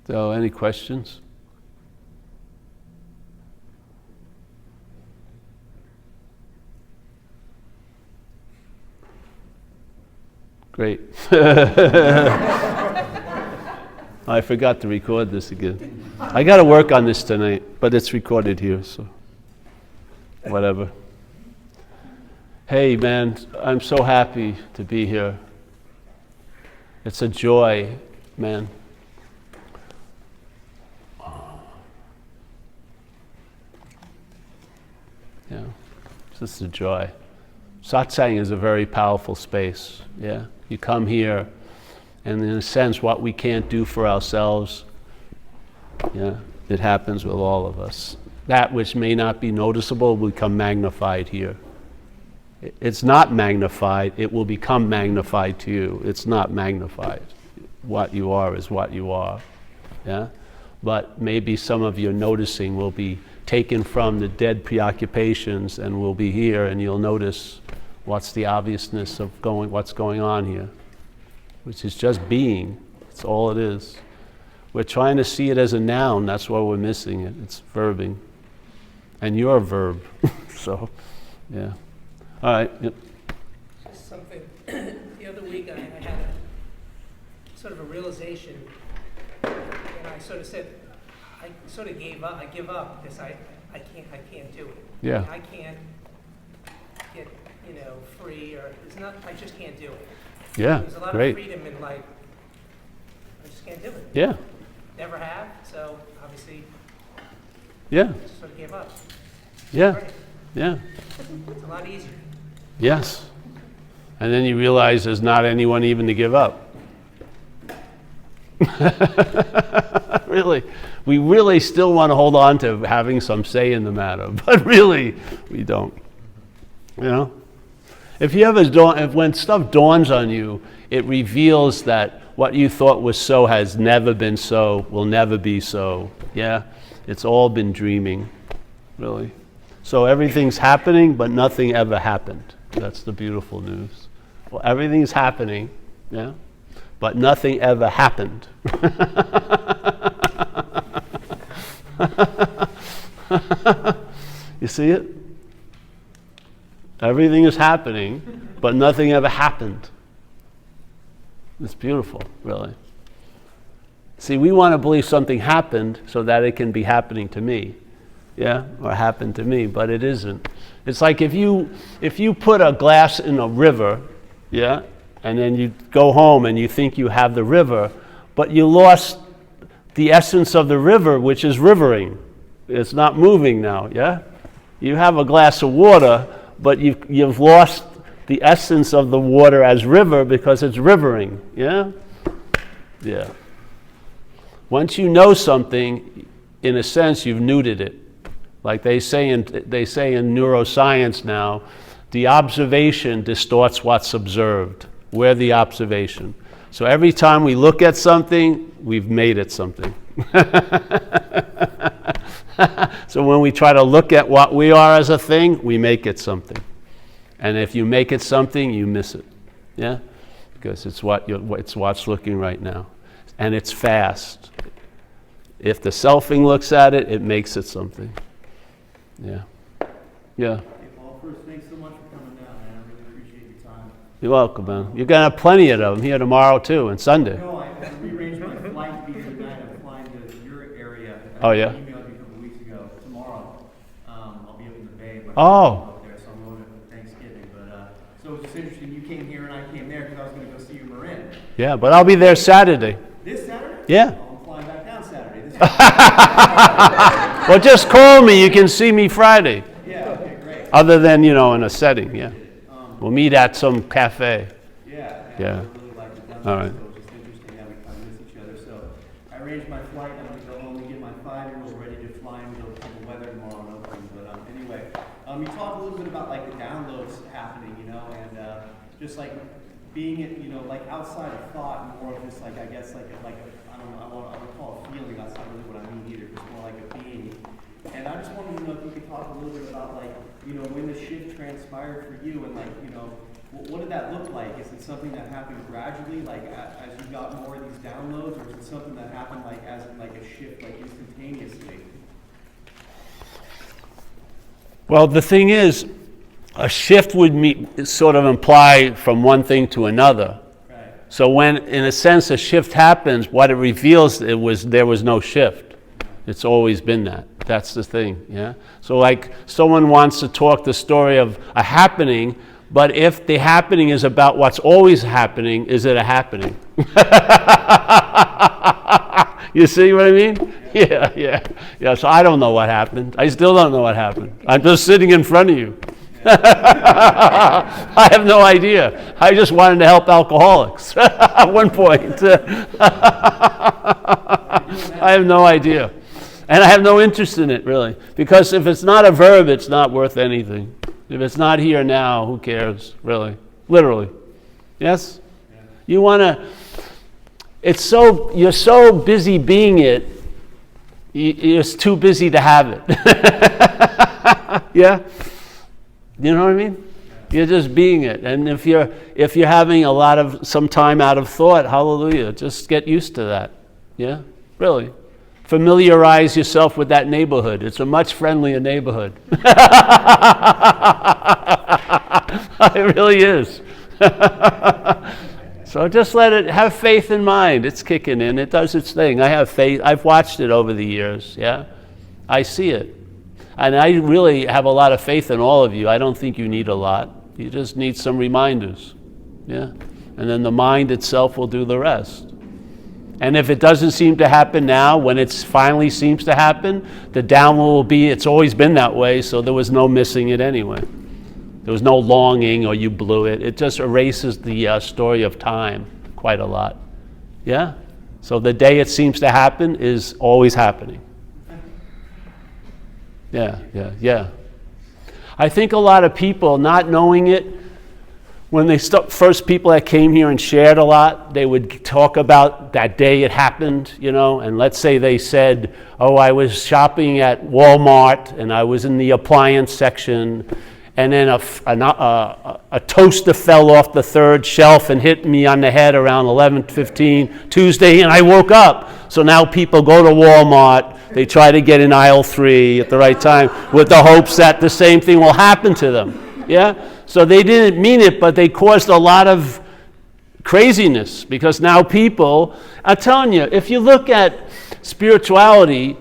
So, any questions? Great. I forgot to record this again. I got to work on this tonight, but it's recorded here, so whatever. Hey, man, I'm so happy to be here. It's a joy, man. Yeah, it's just a joy. Satsang is a very powerful space. Yeah, you come here, and in a sense, what we can't do for ourselves, yeah, it happens with all of us. That which may not be noticeable will become magnified here. It's not magnified, it will become magnified to you. It's not magnified. What you are is what you are. Yeah? But maybe some of your noticing will be taken from the dead preoccupations and will be here, and you'll notice what's the obviousness of what's going on here, which is just being. That's all it is. We're trying to see it as a noun, that's why we're missing it. It's verbing. And you're a verb. So, yeah. All right. Yep. Just something. The other week I had a sort of a realization, and I sort of said, I sort of gave up. I give up because I can't do it. Yeah. I can't get free, or it's not. I just can't do it. Yeah. There's a lot Great. of freedom in life. I just can't do it. Yeah. Never have. So obviously. Yeah. I just sort of gave up. Yeah. Right. Yeah. It's a lot easier. Yes. And then you realize there's not anyone even to give up. Really. We really still want to hold on to having some say in the matter, but really, we don't. You know? If you ever when stuff dawns on you, it reveals that what you thought was so has never been so, will never be so. Yeah? It's all been dreaming, really. So everything's happening, but nothing ever happened. That's the beautiful news. Well, everything's happening, yeah? But nothing ever happened. You see it? Everything is happening, but nothing ever happened. It's beautiful, really. See, we want to believe something happened so that it can be happening to me, yeah, or happen to me, but it isn't. It's like if you put a glass in a river, yeah, and then you go home and you think you have the river, but you lost the essence of the river, which is rivering. It's not moving now, yeah? You have a glass of water, but you've lost the essence of the water as river because it's rivering, yeah? Yeah. Once you know something, in a sense, you've neutered it. Like they say in neuroscience now, the observation distorts what's observed. We're the observation. So every time we look at something, we've made it something. So when we try to look at what we are as a thing, we make it something. And if you make it something, you miss it. Yeah? Because it's what's looking right now. And it's fast. If the selfing looks at it, it makes it something. Yeah. Yeah. Well, first, thanks so much for coming down, man. I really appreciate your time. You're welcome, man. You're going to have plenty of them here tomorrow, too, and Sunday. No, I rearranged my flight to be tonight. I'm flying to your area. Oh, yeah? I emailed you a couple of weeks ago. Tomorrow, I'll be up in the Bay. Oh. Up there, so I'm going to Thanksgiving. But so it's just interesting. You came here and I came there because I was going to go see you in Marin. Yeah, but I'll be there Saturday. This Saturday? Yeah. Oh, I'm flying back down Saturday. This Well, just call me. You can see me Friday. Yeah, okay, great. Other than, in a setting, yeah. We'll meet at some cafe. Yeah. Yeah. I really like it down All there, right. so it's just interesting how we kind of miss each other. So I arranged my flight. I'm going to go home and get my 5-year-old ready to fly and go to the weather tomorrow in Oakland. But anyway, you talked a little bit about like the downloads happening, and just like being it, like outside of thought, and more of just like, I guess like I don't know, I would call it feeling. That's not really what I mean either. It's more like a being. And I just wanted to know if you could talk a little bit about like, when the shift transpired for you, and like, what did that look like? Is it something that happened gradually, like as you got more of these downloads, or is it something that happened like as in like a shift, like instantaneously? Well, the thing is, a shift would sort of imply from one thing to another. Right. So when, in a sense, a shift happens, what it reveals there was no shift. It's always been that. That's the thing, yeah? So like someone wants to talk the story of a happening, but if the happening is about what's always happening, is it a happening? You see what I mean? Yeah. So I don't know what happened. I still don't know what happened. I'm just sitting in front of you. I have no idea. I just wanted to help alcoholics at one point. I have no idea. And I have no interest in it, really. Because if it's not a verb, it's not worth anything. If it's not here now, who cares, really? Literally. Yes? You want to... You're so busy being it, you're too busy to have it. Yeah? You know what I mean? You're just being it. And if you're having some time out of thought, hallelujah, just get used to that. Yeah? Really. Familiarize yourself with that neighborhood. It's a much friendlier neighborhood. It really is. So just have faith in mind. It's kicking in. It does its thing. I have faith. I've watched it over the years. Yeah? I see it. And I really have a lot of faith in all of you. I don't think you need a lot. You just need some reminders. Yeah? And then the mind itself will do the rest. And if it doesn't seem to happen now, when it finally seems to happen, the download will be, it's always been that way, so there was no missing it anyway. There was no longing or you blew it. It just erases the story of time quite a lot. Yeah? So the day it seems to happen is always happening. Yeah. I think a lot of people not knowing it, when they first people that came here and shared a lot, they would talk about that day it happened, and let's say they said, I was shopping at Walmart and I was in the appliance section, and then a toaster fell off the third shelf and hit me on the head around 11:15 Tuesday, and I woke up. So now people go to Walmart, they try to get in aisle 3 at the right time with the hopes that the same thing will happen to them. Yeah? So they didn't mean it, but they caused a lot of craziness, because now people, I'm telling you, if you look at spirituality,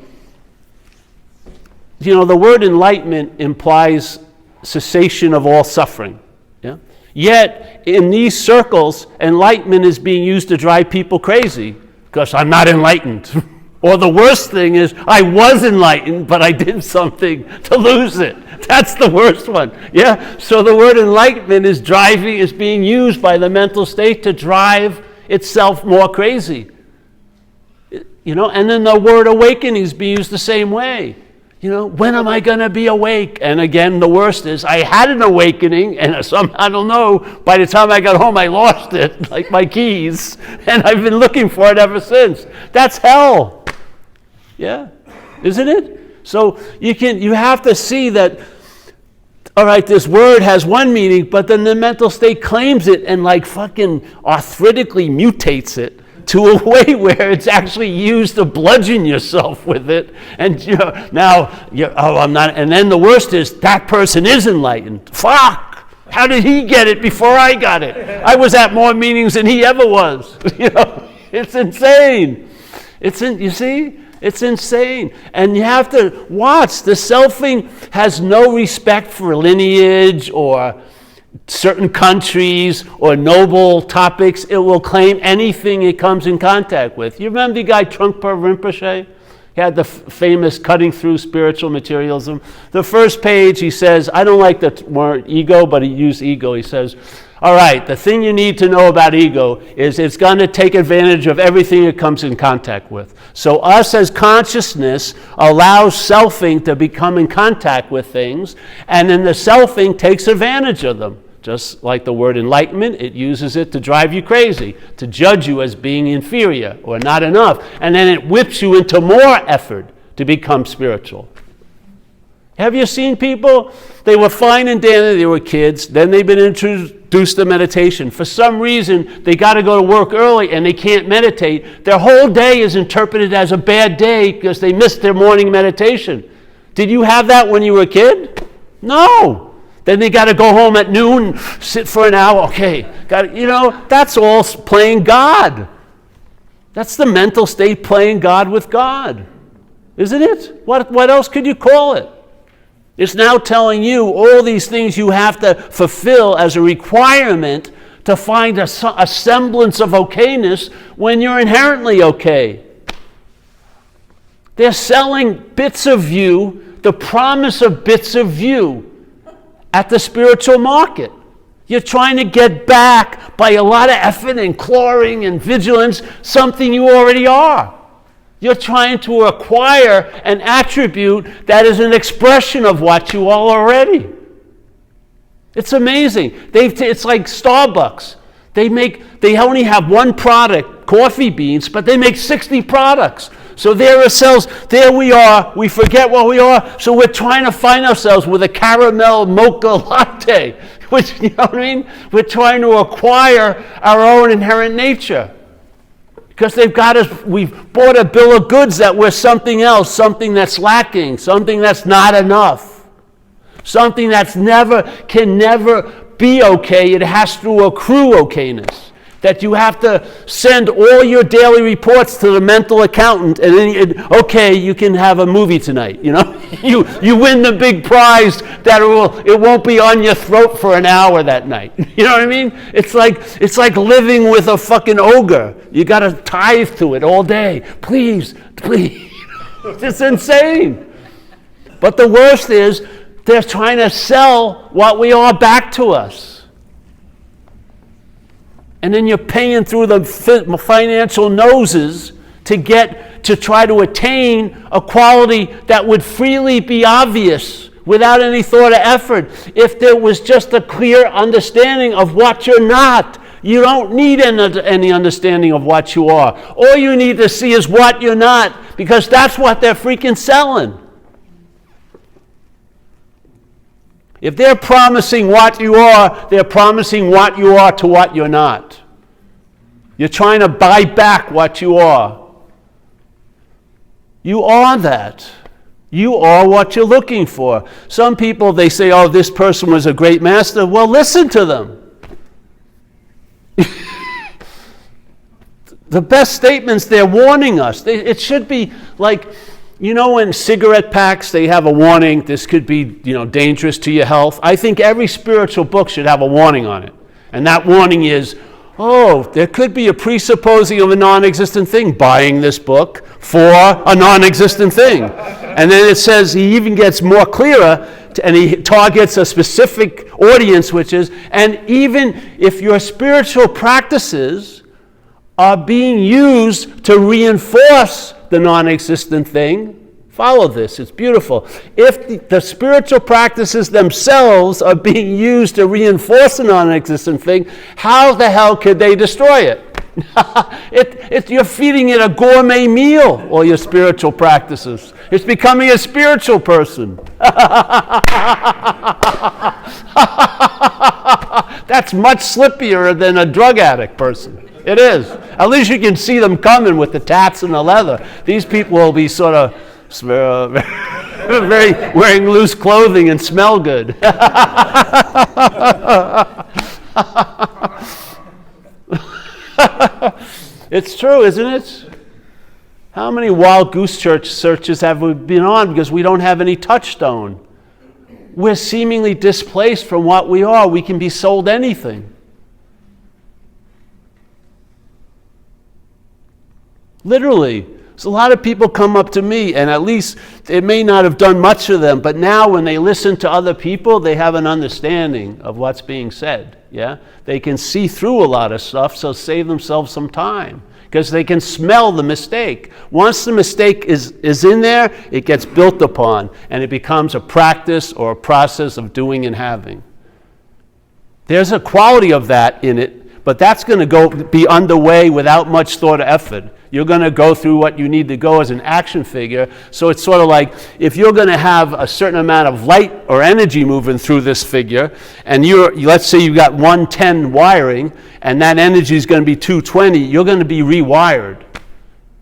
you know, the word enlightenment implies cessation of all suffering. Yeah? Yet, in these circles, enlightenment is being used to drive people crazy, because I'm not enlightened. Or the worst thing is, I was enlightened, but I did something to lose it. That's the worst one. Yeah? So the word enlightenment is being used by the mental state to drive itself more crazy. You know, and then the word awakening is being used the same way. You know, when am I going to be awake? And again, the worst is, I had an awakening, and I don't know, by the time I got home, I lost it, like my keys, and I've been looking for it ever since. That's hell. Yeah, isn't it? So you have to see that, all right, this word has one meaning, but then the mental state claims it and like fucking arthritically mutates it to a way where it's actually used to bludgeon yourself with it. And I'm not. And then the worst is, that person is enlightened. Fuck! How did he get it before I got it? I was at more meetings than he ever was. You know, it's insane. You see? It's insane. And you have to watch. The selfing has no respect for lineage or certain countries or noble topics. It will claim anything it comes in contact with. You remember the guy Trungpa Rinpoche? He had the famous Cutting Through Spiritual Materialism. The first page, he says, I don't like the word ego, but he used ego. He says, all right, the thing you need to know about ego is it's going to take advantage of everything it comes in contact with. So us as consciousness allows selfing to become in contact with things, and then the selfing takes advantage of them. Just like the word enlightenment, it uses it to drive you crazy, to judge you as being inferior or not enough, and then it whips you into more effort to become spiritual. Have you seen people? They were fine and dandy, they were kids, then they've been introduced to meditation. For some reason, they got to go to work early and they can't meditate. Their whole day is interpreted as a bad day because they missed their morning meditation. Did you have that when you were a kid? No. Then they got to go home at noon, sit for an hour. Okay, that's all playing God. That's the mental state playing God with God. Isn't it? What else could you call it? It's now telling you all these things you have to fulfill as a requirement to find a semblance of okayness when you're inherently okay. They're selling bits of you, the promise of bits of you at the spiritual market. You're trying to get back by a lot of effort and clawing and vigilance something you already are. You're trying to acquire an attribute that is an expression of what you are already. It's amazing. It's like Starbucks. They only have one product, coffee beans, but they make 60 products. So there ourselves, there we are, we forget what we are, so we're trying to find ourselves with a caramel mocha latte, which, you know what I mean? We're trying to acquire our own inherent nature. Because we've bought a bill of goods that we're something else, something that's lacking, something that's not enough, something that's can never be okay. It has to accrue okayness. That you have to send all your daily reports to the mental accountant, and then you can have a movie tonight. You know, you win the big prize that it won't be on your throat for an hour that night. You know what I mean? It's like living with a fucking ogre. You got to tithe to it all day. Please. It's insane. But the worst is they're trying to sell what we are back to us. And then you're paying through the financial noses to try to attain a quality that would freely be obvious without any thought of effort. If there was just a clear understanding of what you're not, you don't need any understanding of what you are. All you need to see is what you're not, because that's what they're freaking selling. If they're promising what you are, they're promising what you are to what you're not. You're trying to buy back what you are. You are that. You are what you're looking for. Some people, they say, oh, this person was a great master. Well, listen to them. The best statements, they're warning us. It should be like, you know, in cigarette packs, they have a warning, this could be, you know, dangerous to your health. I think every spiritual book should have a warning on it. And that warning is, oh, there could be a presupposing of a non-existent thing, buying this book for a non-existent thing. And then it says, he even gets more clearer, and he targets a specific audience, which is, and even if your spiritual practices are being used to reinforce the non-existent thing, follow this, it's beautiful. If the spiritual practices themselves are being used to reinforce a non-existent thing, how the hell could they destroy it? You're feeding it a gourmet meal, all your spiritual practices. It's becoming a spiritual person. That's much slippier than a drug addict person. It is. At least you can see them coming with the tats and the leather. These people will be sort of very wearing loose clothing and smell good. It's true, isn't it? How many wild goose church searches have we been on because we don't have any touchstone? We're seemingly displaced from what we are. We can be sold anything. Literally. So a lot of people come up to me, and at least it may not have done much for them, but now when they listen to other people, they have an understanding of what's being said. Yeah? They can see through a lot of stuff, so save themselves some time. Because they can smell the mistake. Once the mistake is in there, it gets built upon, and it becomes a practice or a process of doing and having. There's a quality of that in it, but that's going to be underway without much thought or effort. You're going to go through what you need to go as an action figure. So it's sort of like if you're going to have a certain amount of light or energy moving through this figure, and let's say you've got 110 wiring, and that energy is going to be 220, you're going to be rewired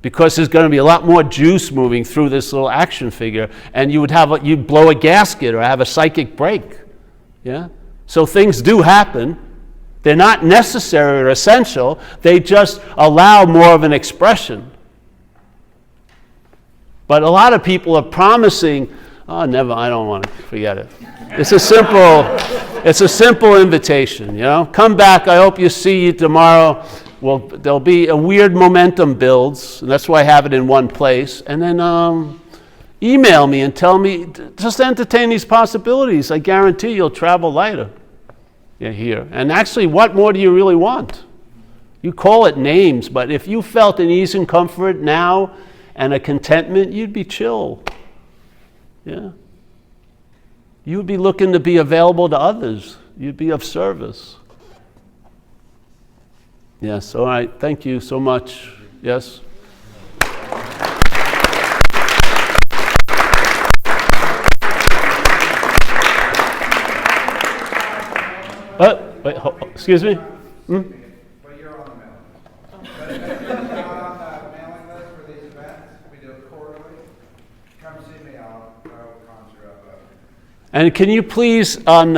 because there's going to be a lot more juice moving through this little action figure, and you'd blow a gasket or have a psychic break. Yeah? So things do happen. They're not necessary or essential. They just allow more of an expression. But a lot of people are promising, oh, never, I don't want to, forget it. It's a simple invitation, you know. Come back, I hope you see you tomorrow. Well, there'll be a weird momentum builds, and that's why I have it in one place. And then email me and tell me, just entertain these possibilities. I guarantee you'll travel lighter. Here. And actually, what more do you really want? You call it names, but if you felt an ease and comfort now and a contentment, you'd be chill. Yeah. You would be looking to be available to others. You'd be of service. Yes, all right. Thank you so much. Yes? Wait, excuse me? But you're on the mailing list. But if you're not on the mailing list for these events, we do it quarterly. Come see me, I'll conjure up a... And can you please, on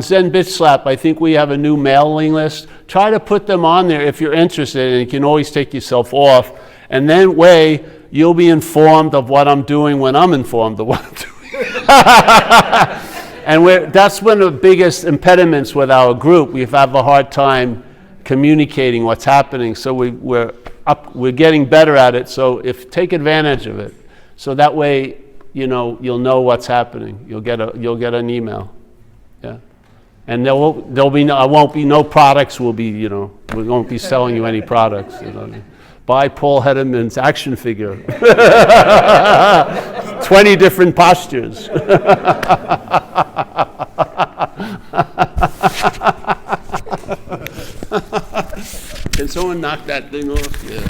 Zen Bitch Slap, I think we have a new mailing list. Try to put them on there if you're interested, and you can always take yourself off. And then way, you'll be informed of what I'm doing when I'm informed of what I'm doing. And that's one of the biggest impediments with our group. We have a hard time communicating what's happening. So we're getting better at it. So take advantage of it. So that way, you'll know what's happening. You'll get an email. Yeah. And there won't be no products. We won't be selling you any products. Buy Paul Hedderman's action figure. 20 different postures. Can someone knock that thing off? Yeah.